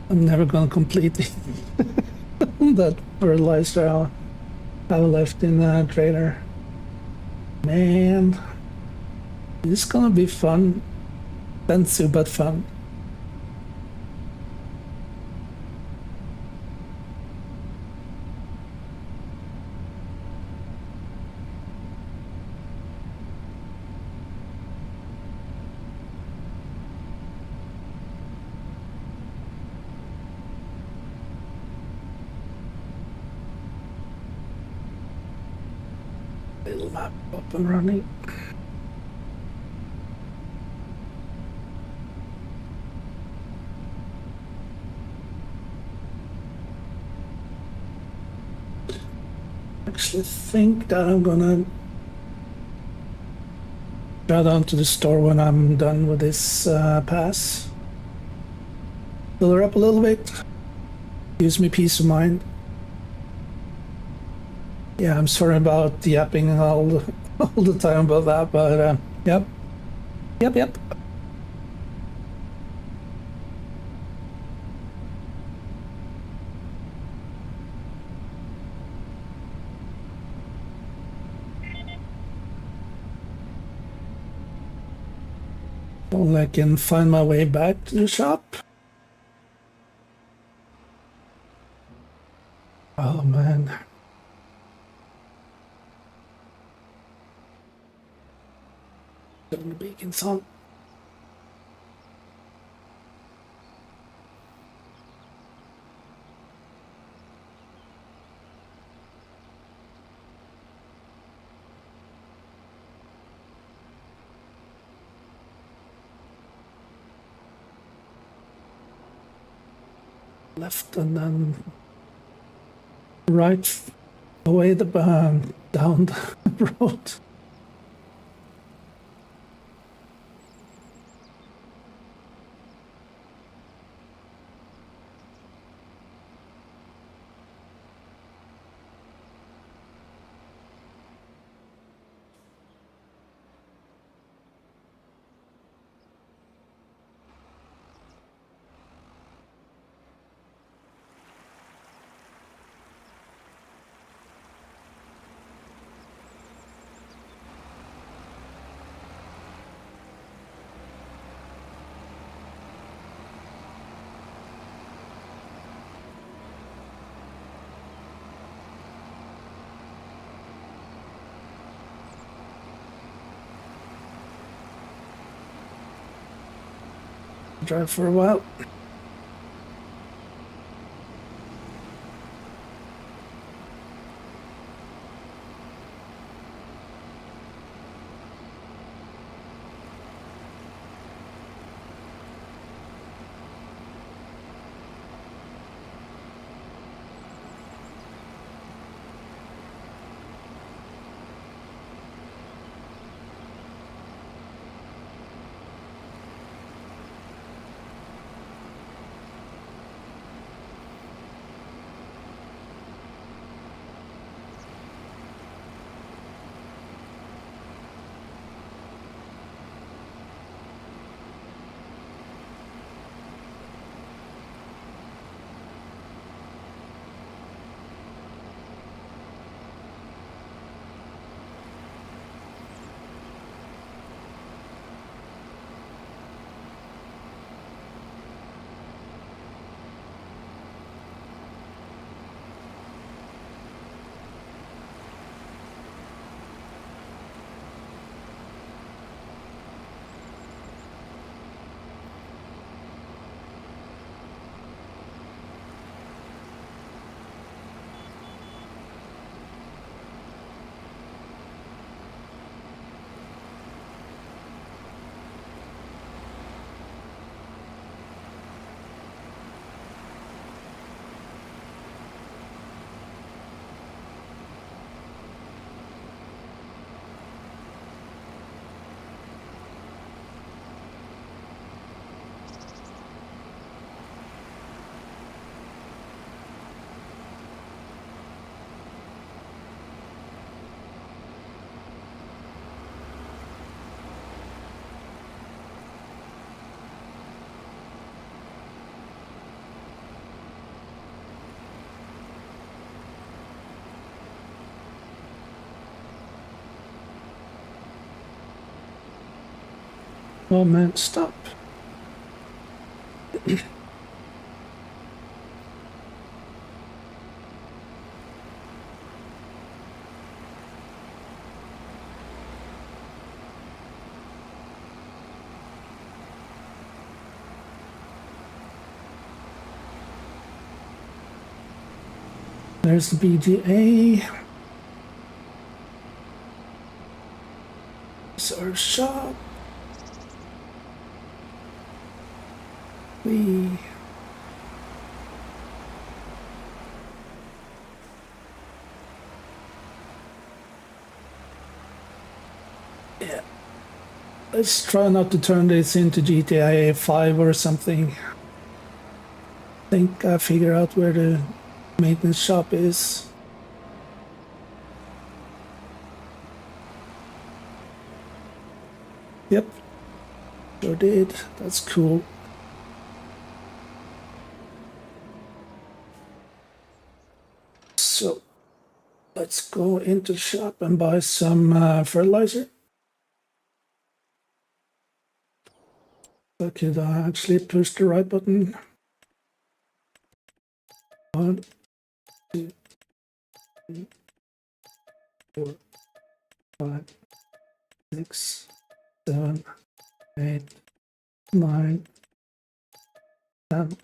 S1: I'm never gonna complete that fertilizer I have left in the trailer. Man, this is gonna be fun. Expensive but fun. Little map up and running. Actually think that I'm gonna drive down to the store when I'm done with this pass. Fill her up a little bit. Gives me peace of mind. Yeah, I'm sorry about yapping all the time about that, but yep. Yep. Only I can find my way back to the shop. Oh man. Turn the beacons on. Left and then right away the down the road. Drive for a while. Oh man, stop. There's the BGA. It's our shop. We yeah. Let's try not to turn this into GTA 5 or something. I think I figure out where the maintenance shop is. Yep, sure did. That's cool. So let's go into the shop and buy some fertilizer. Okay, did I actually push the right button? 1, 2, 3, 4, 5, 6, 7, 8, 9, 10.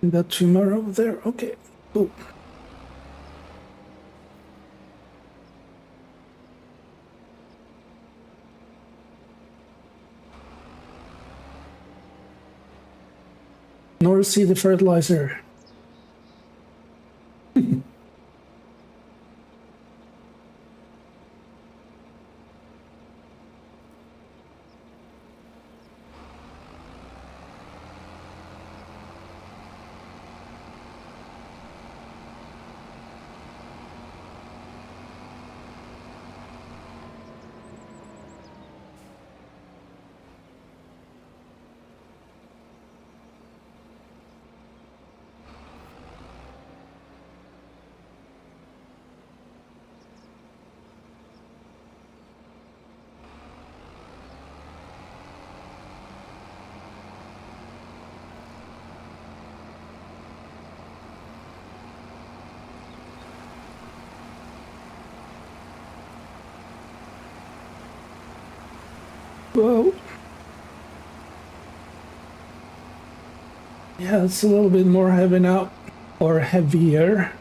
S1: That tumor over there. Okay, cool. Nor see the fertilizer. Whoa. Yeah, it's a little bit more heavy now, or heavier.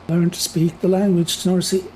S1: Learn to speak the language, Snorsy.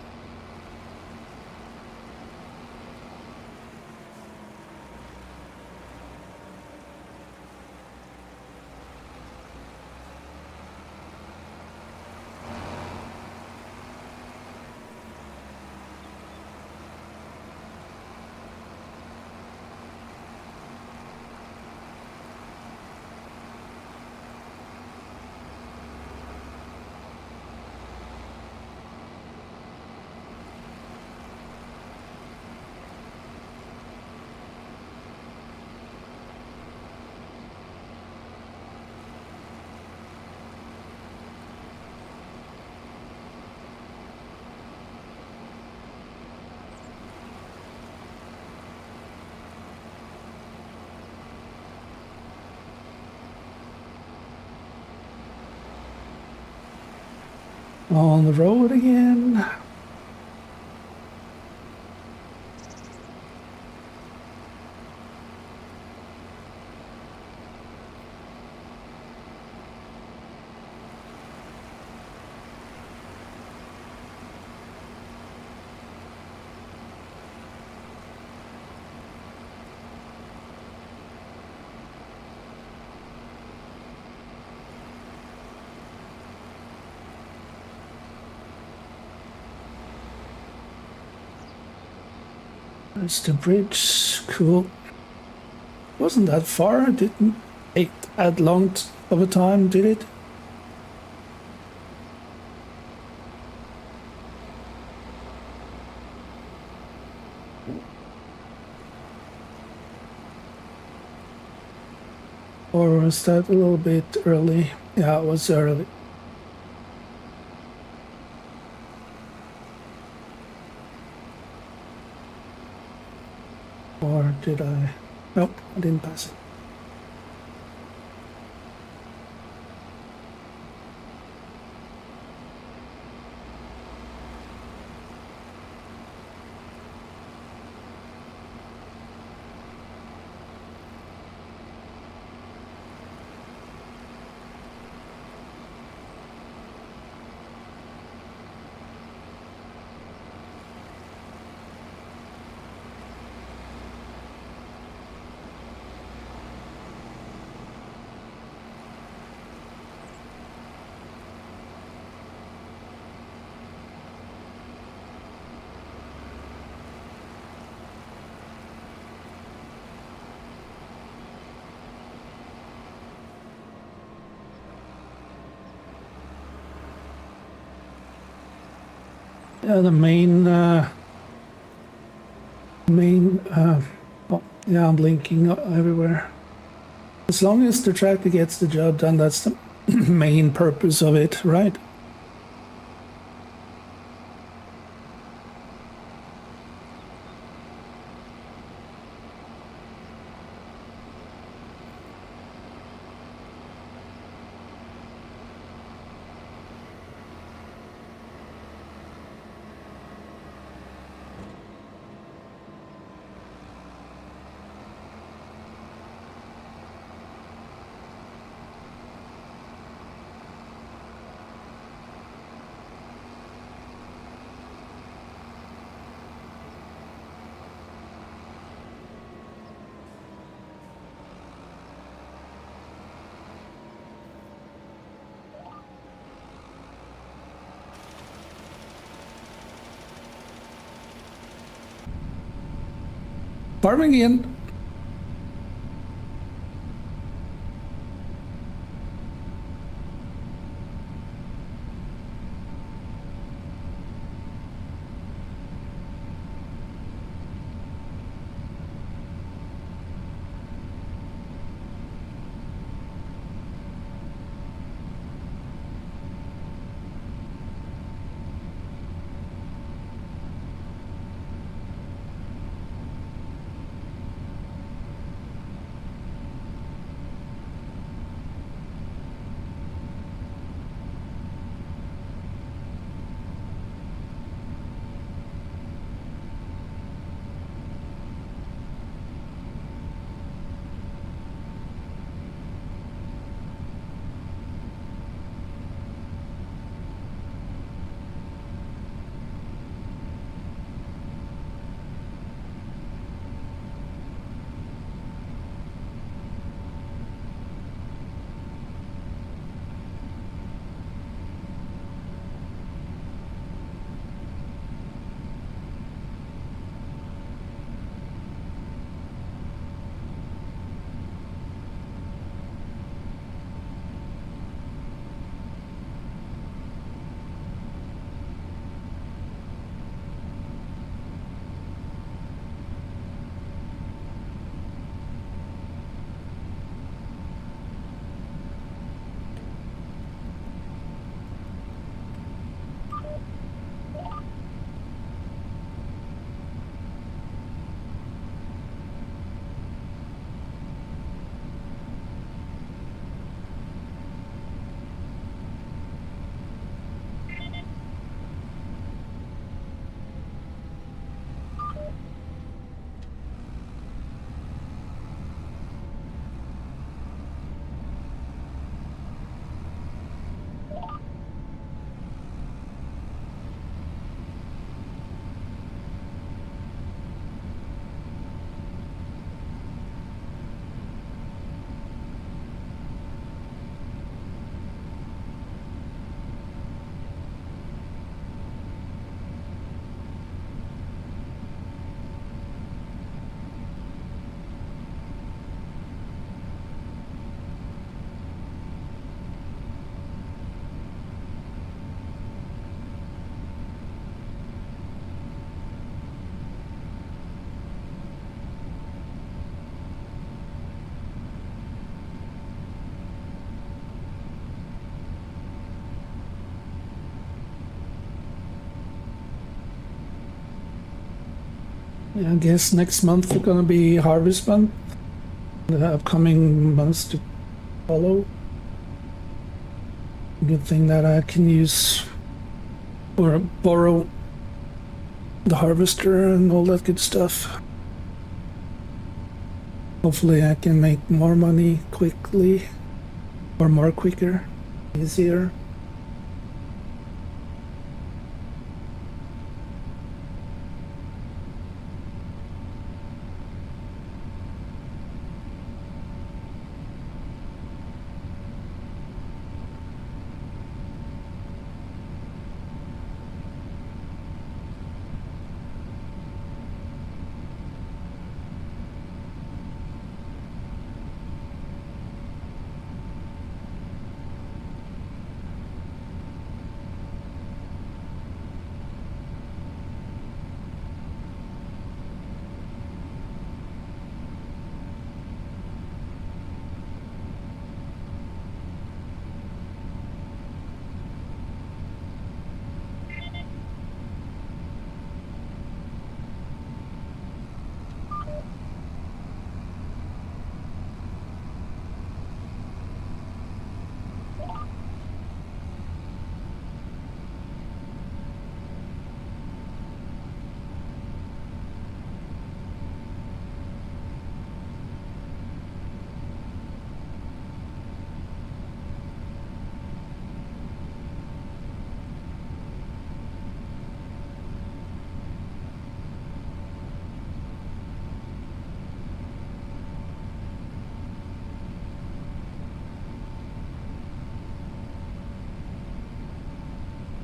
S1: On the road again. There's the bridge. Cool. Wasn't that far. It didn't take that long of a time, did it? Or was that a little bit early? Yeah, it was early. Or did I? Nope, I didn't pass it. Yeah, the main. Oh, yeah, I'm blinking everywhere. As long as the tractor gets the job done, that's the main purpose of it, right? Farming again. Yeah, I guess next month is gonna be harvest month. The upcoming months to follow. Good thing that I can use or borrow the harvester and all that good stuff. Hopefully I can make more money quickly or more quicker, easier.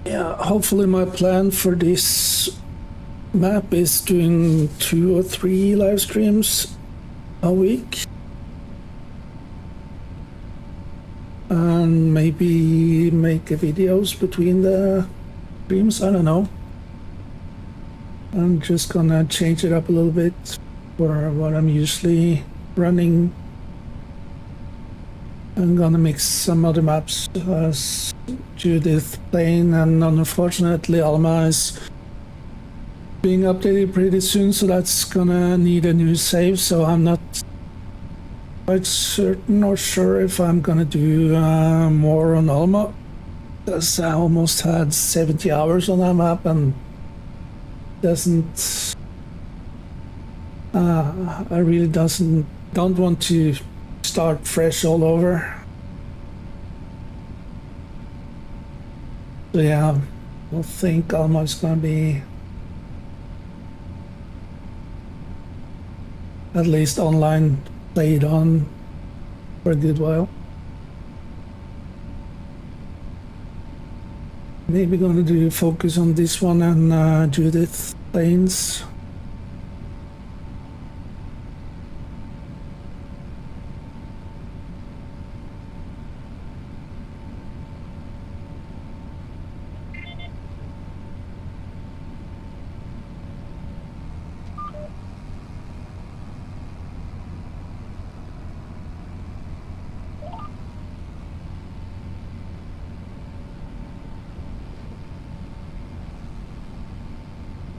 S1: Yeah, hopefully my plan for this map is doing 2 or 3 live streams a week. And maybe make videos between the streams, I don't know. I'm just gonna change it up a little bit for what I'm usually running. I'm gonna mix some other maps as Judith Plain, and unfortunately Alma is being updated pretty soon, so that's gonna need a new save, so I'm not quite certain or sure if I'm gonna do more on Alma, because I almost had 70 hours on that map and doesn't I really don't want to start fresh all over. So yeah, I think Alma's gonna be at least online played on for a good while. Maybe gonna do focus on this one and Judith Plains.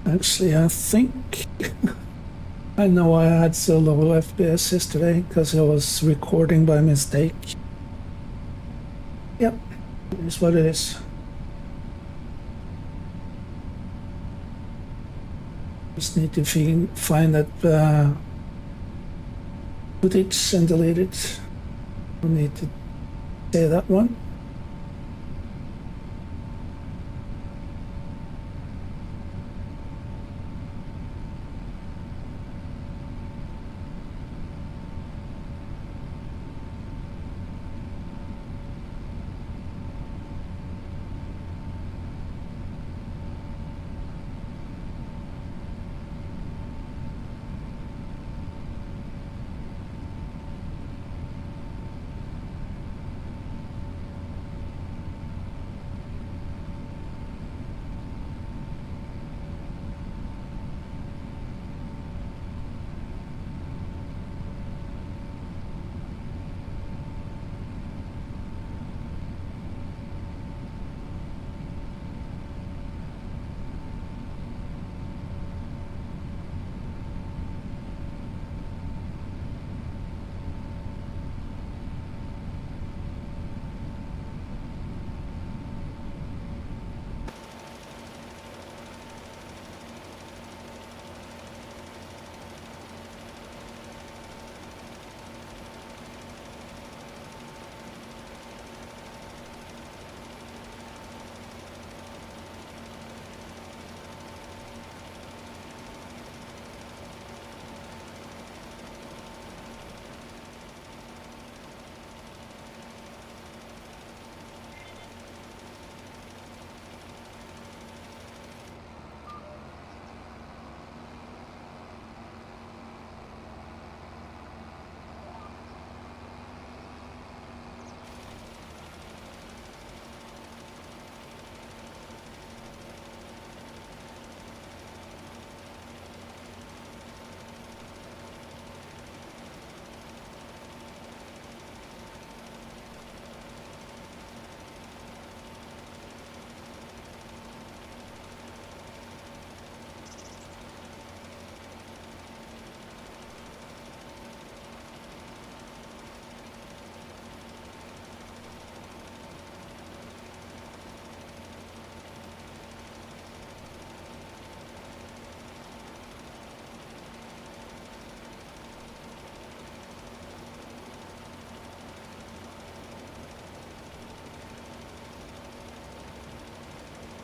S1: Actually, I think I know I had so low FPS yesterday because I was recording by mistake. Yep, it is what it is. Just need to find that footage and delete it. I need to say that one.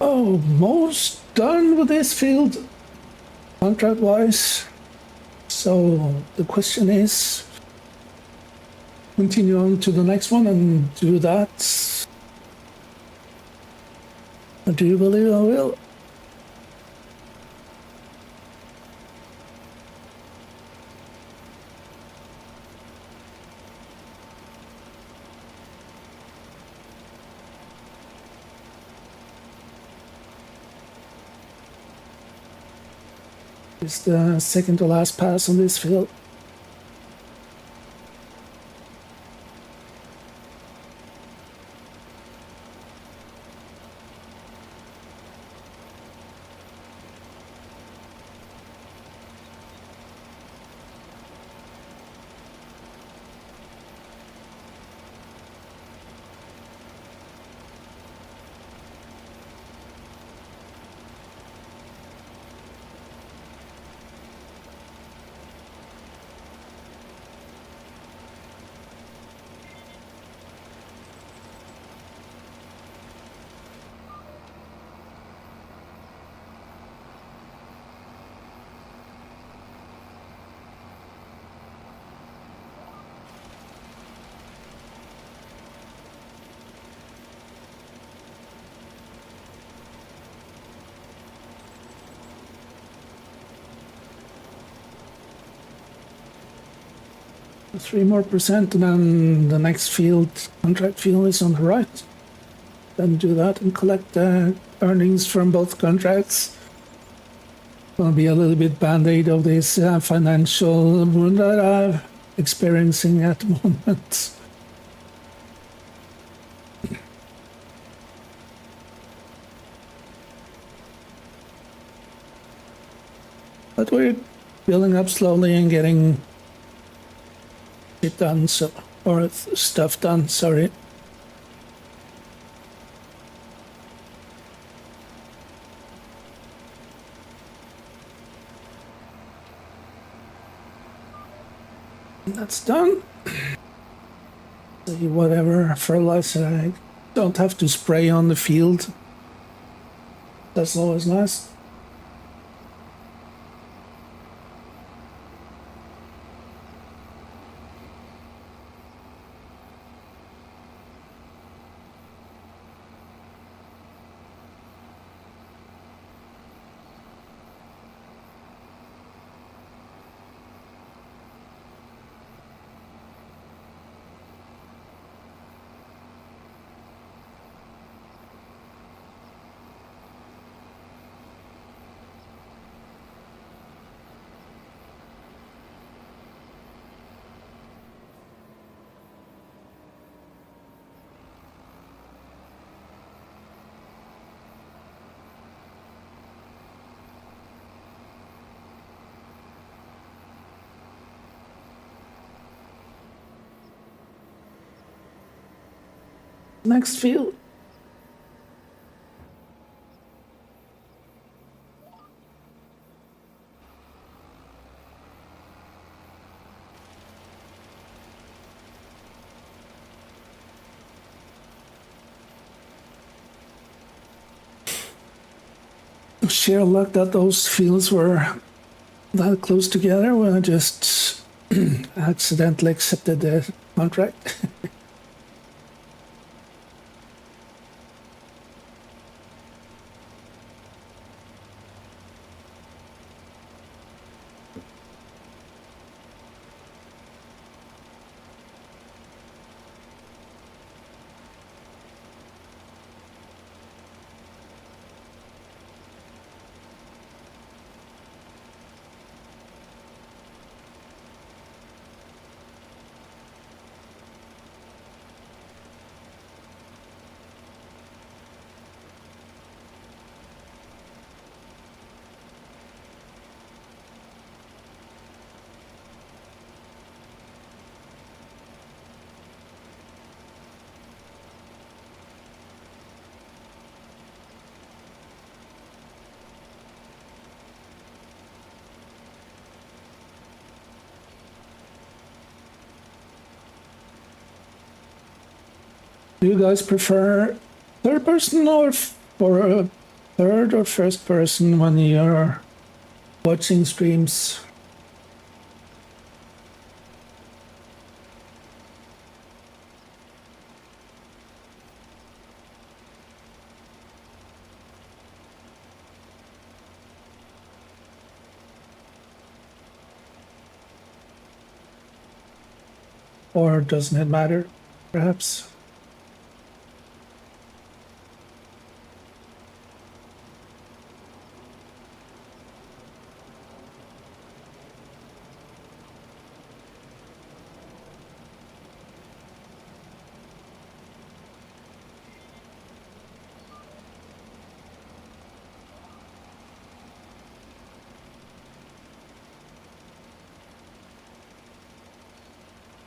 S1: Almost done with this field, contract-wise. So the question is, continue on to the next one and do that, Do you believe I will? It's the second to last pass on this field. Three more percent, and then the next field, contract field, is on the right. Then do that and collect the earnings from both contracts. Will be a little bit band-aid of this financial wound that I'm experiencing at the moment. But we're building up slowly and getting it done, or stuff done, sorry. And that's done. See, whatever fertilizer I don't have to spray on the field. That's always nice. Next field. Sheer luck that those fields were that close together when I just accidentally accepted the contract. Do you guys prefer third person or third or first person when you're watching streams? Or doesn't it matter, perhaps?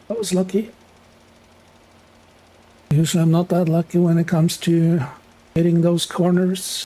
S1: I was lucky. Usually I'm not that lucky when it comes to hitting those corners.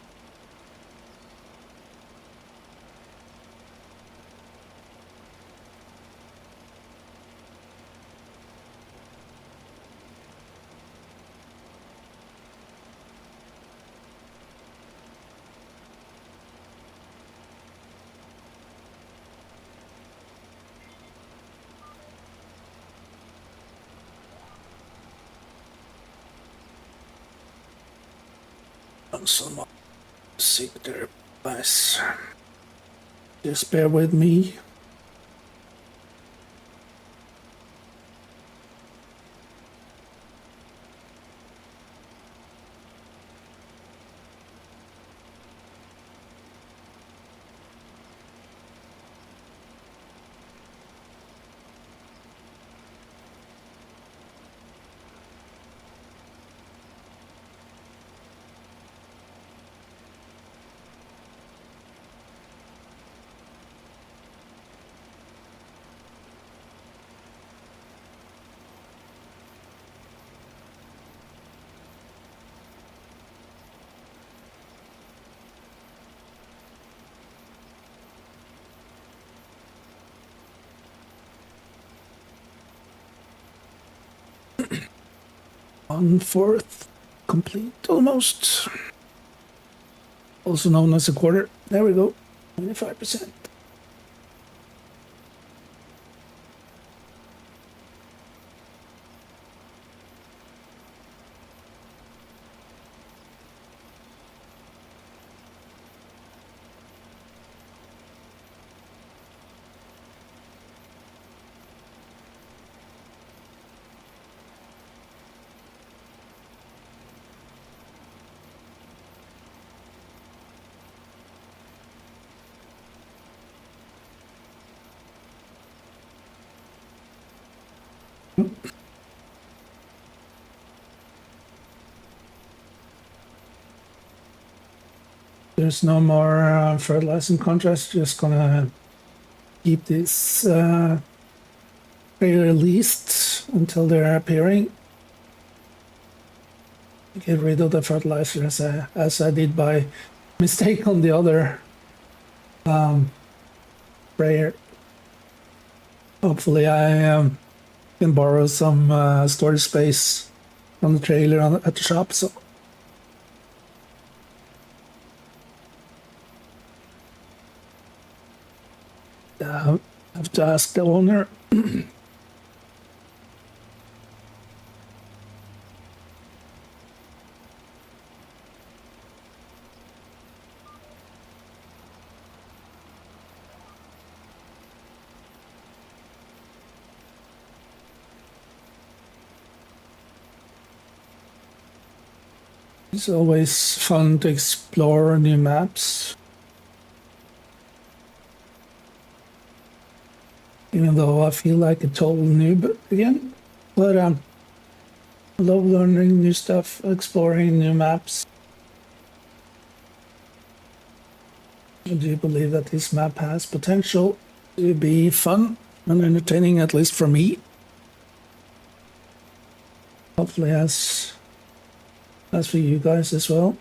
S1: Some sick there, guys. Just bear with me. One fourth complete almost. Also known as a quarter. There we go. 25%. There's no more fertilizing contrast. Just gonna keep this released until they're appearing. Get rid of the fertilizer as I did by mistake on the other sprayer. Hopefully I can borrow some storage space from the trailer at the shop. So I have to ask the owner. It's always fun to explore new maps. Even though I feel like a total noob again. But I love learning new stuff, exploring new maps. I do believe that this map has potential to be fun and entertaining, at least for me. Hopefully as for you guys as well.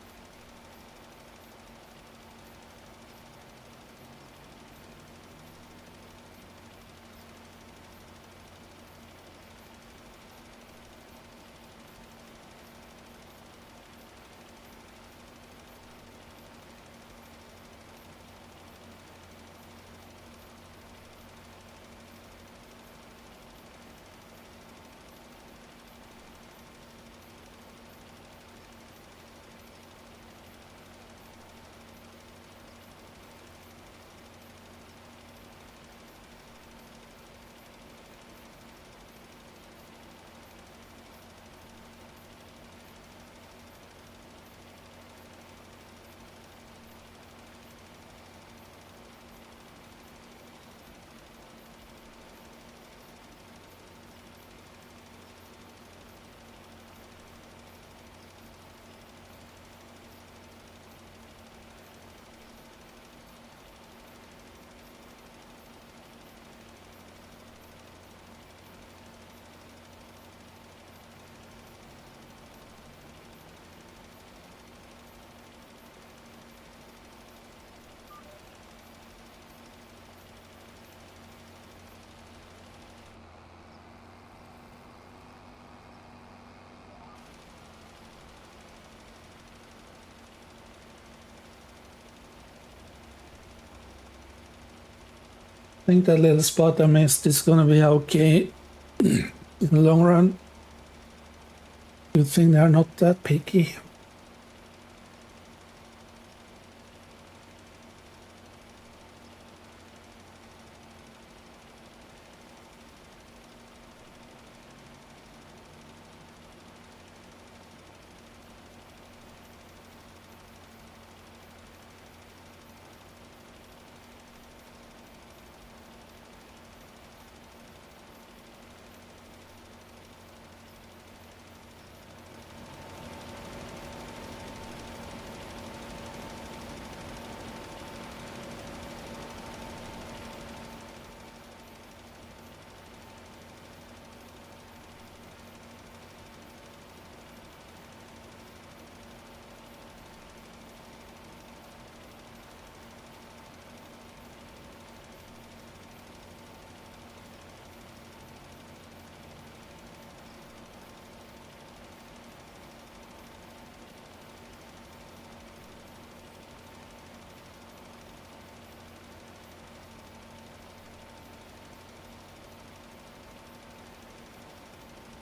S1: think that little spot I missed is gonna be okay in the long run. Good thing they're not that picky.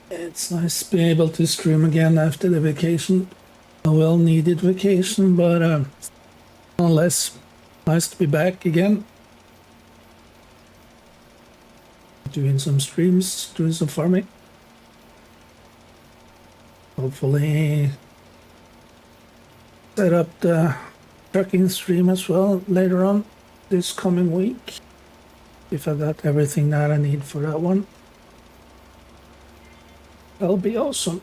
S1: It's nice to be able to stream again after the vacation. A well-needed vacation, but nonetheless, nice to be back again. Doing some streams, doing some farming. Hopefully set up the trucking stream as well later on this coming week. If I got everything that I need for that one. That'll be awesome.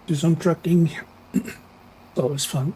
S1: Do some trucking. It's always fun.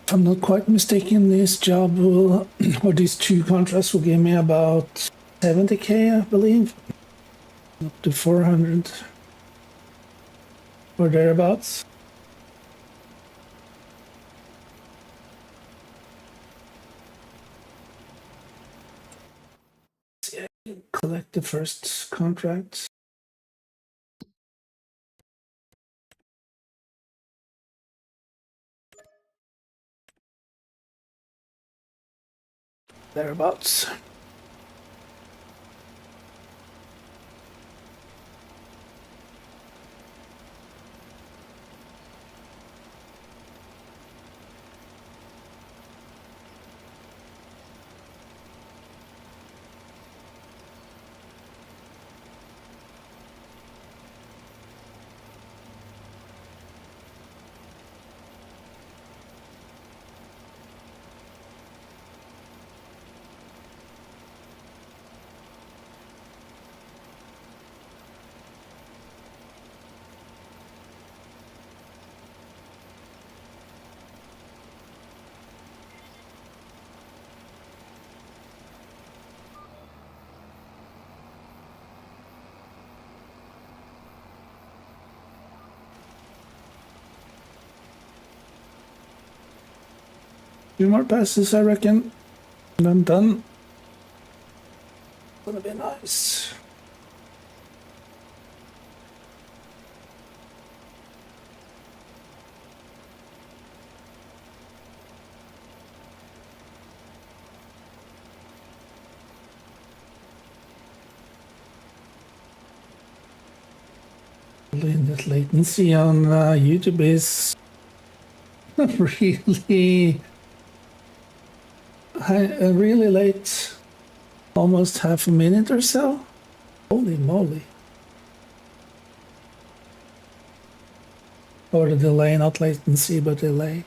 S1: If I'm not quite mistaken, this job will, or these two contracts will give me about 70k, I believe, up to 400 or thereabouts. Yeah, collect the first contract. Thereabouts. Two more passes, I reckon, and I'm done. Gonna be nice. The latency on YouTube is really really late, almost half a minute or so. Holy moly. or the delay, not latency, but delay.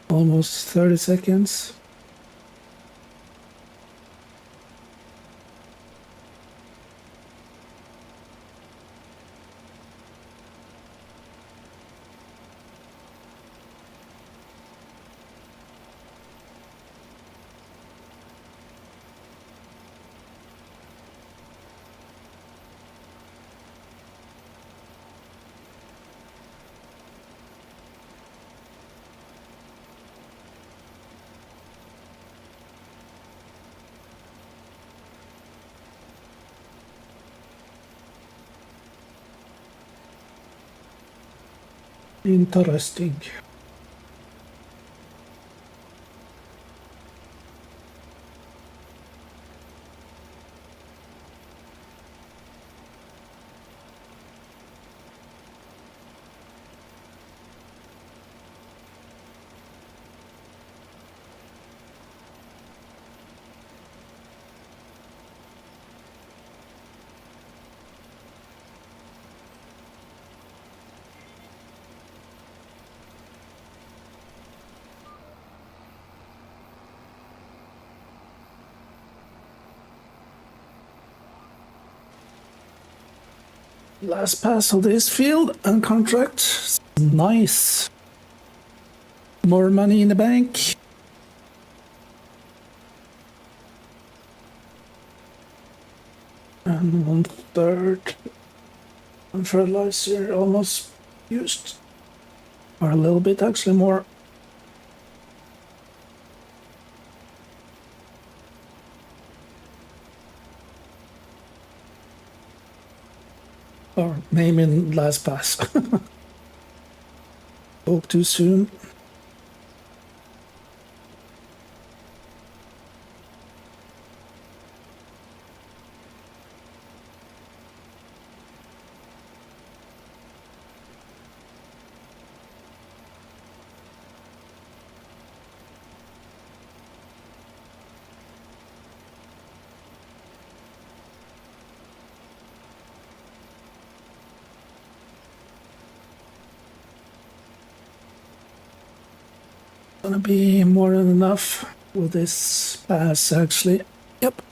S1: Almost 30 seconds. Interesting. Last pass of this field and contract. Nice. More money in the bank. And 1/3. And fertilizer almost used. Or a little bit, actually more. Or name in last pass. Hope too soon. Gonna be more than enough with this pass, actually. Yep.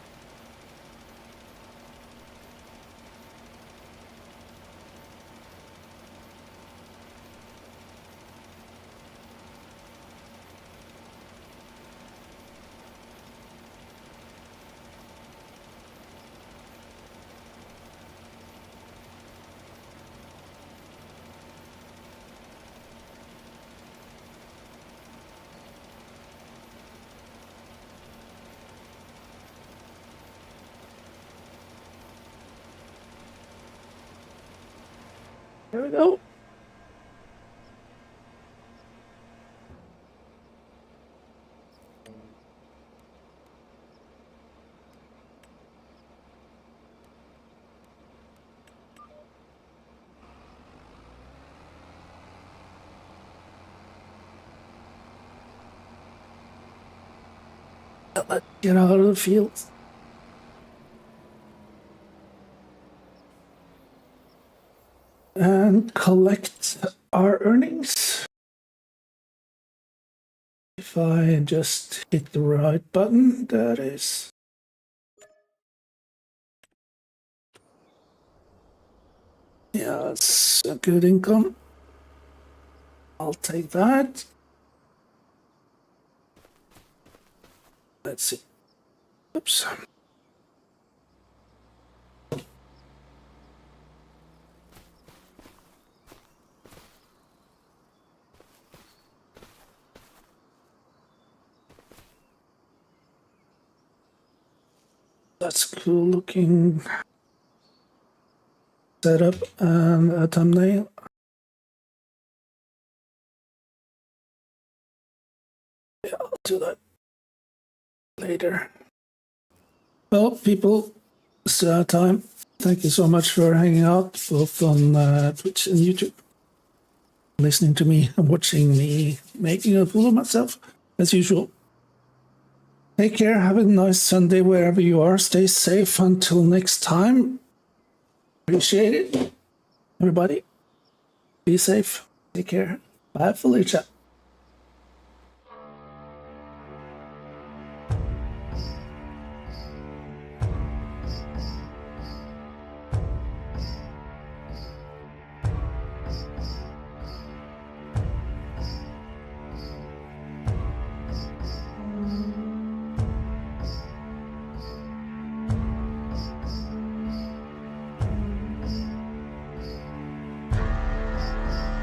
S1: There we go. Let's get out of the field. And collect our earnings. If I just hit the right button, that is. Yeah, that's a good income. I'll take that. Let's see. Oops. That's cool looking setup and a thumbnail. Yeah, I'll do that later. Well, people, it's time. Thank you so much for hanging out, both on Twitch and YouTube. Listening to me and watching me making a fool of myself, as usual. Take care. Have a nice Sunday wherever you are. Stay safe until next time. Appreciate it, everybody. Be safe. Take care. Bye, Felicia.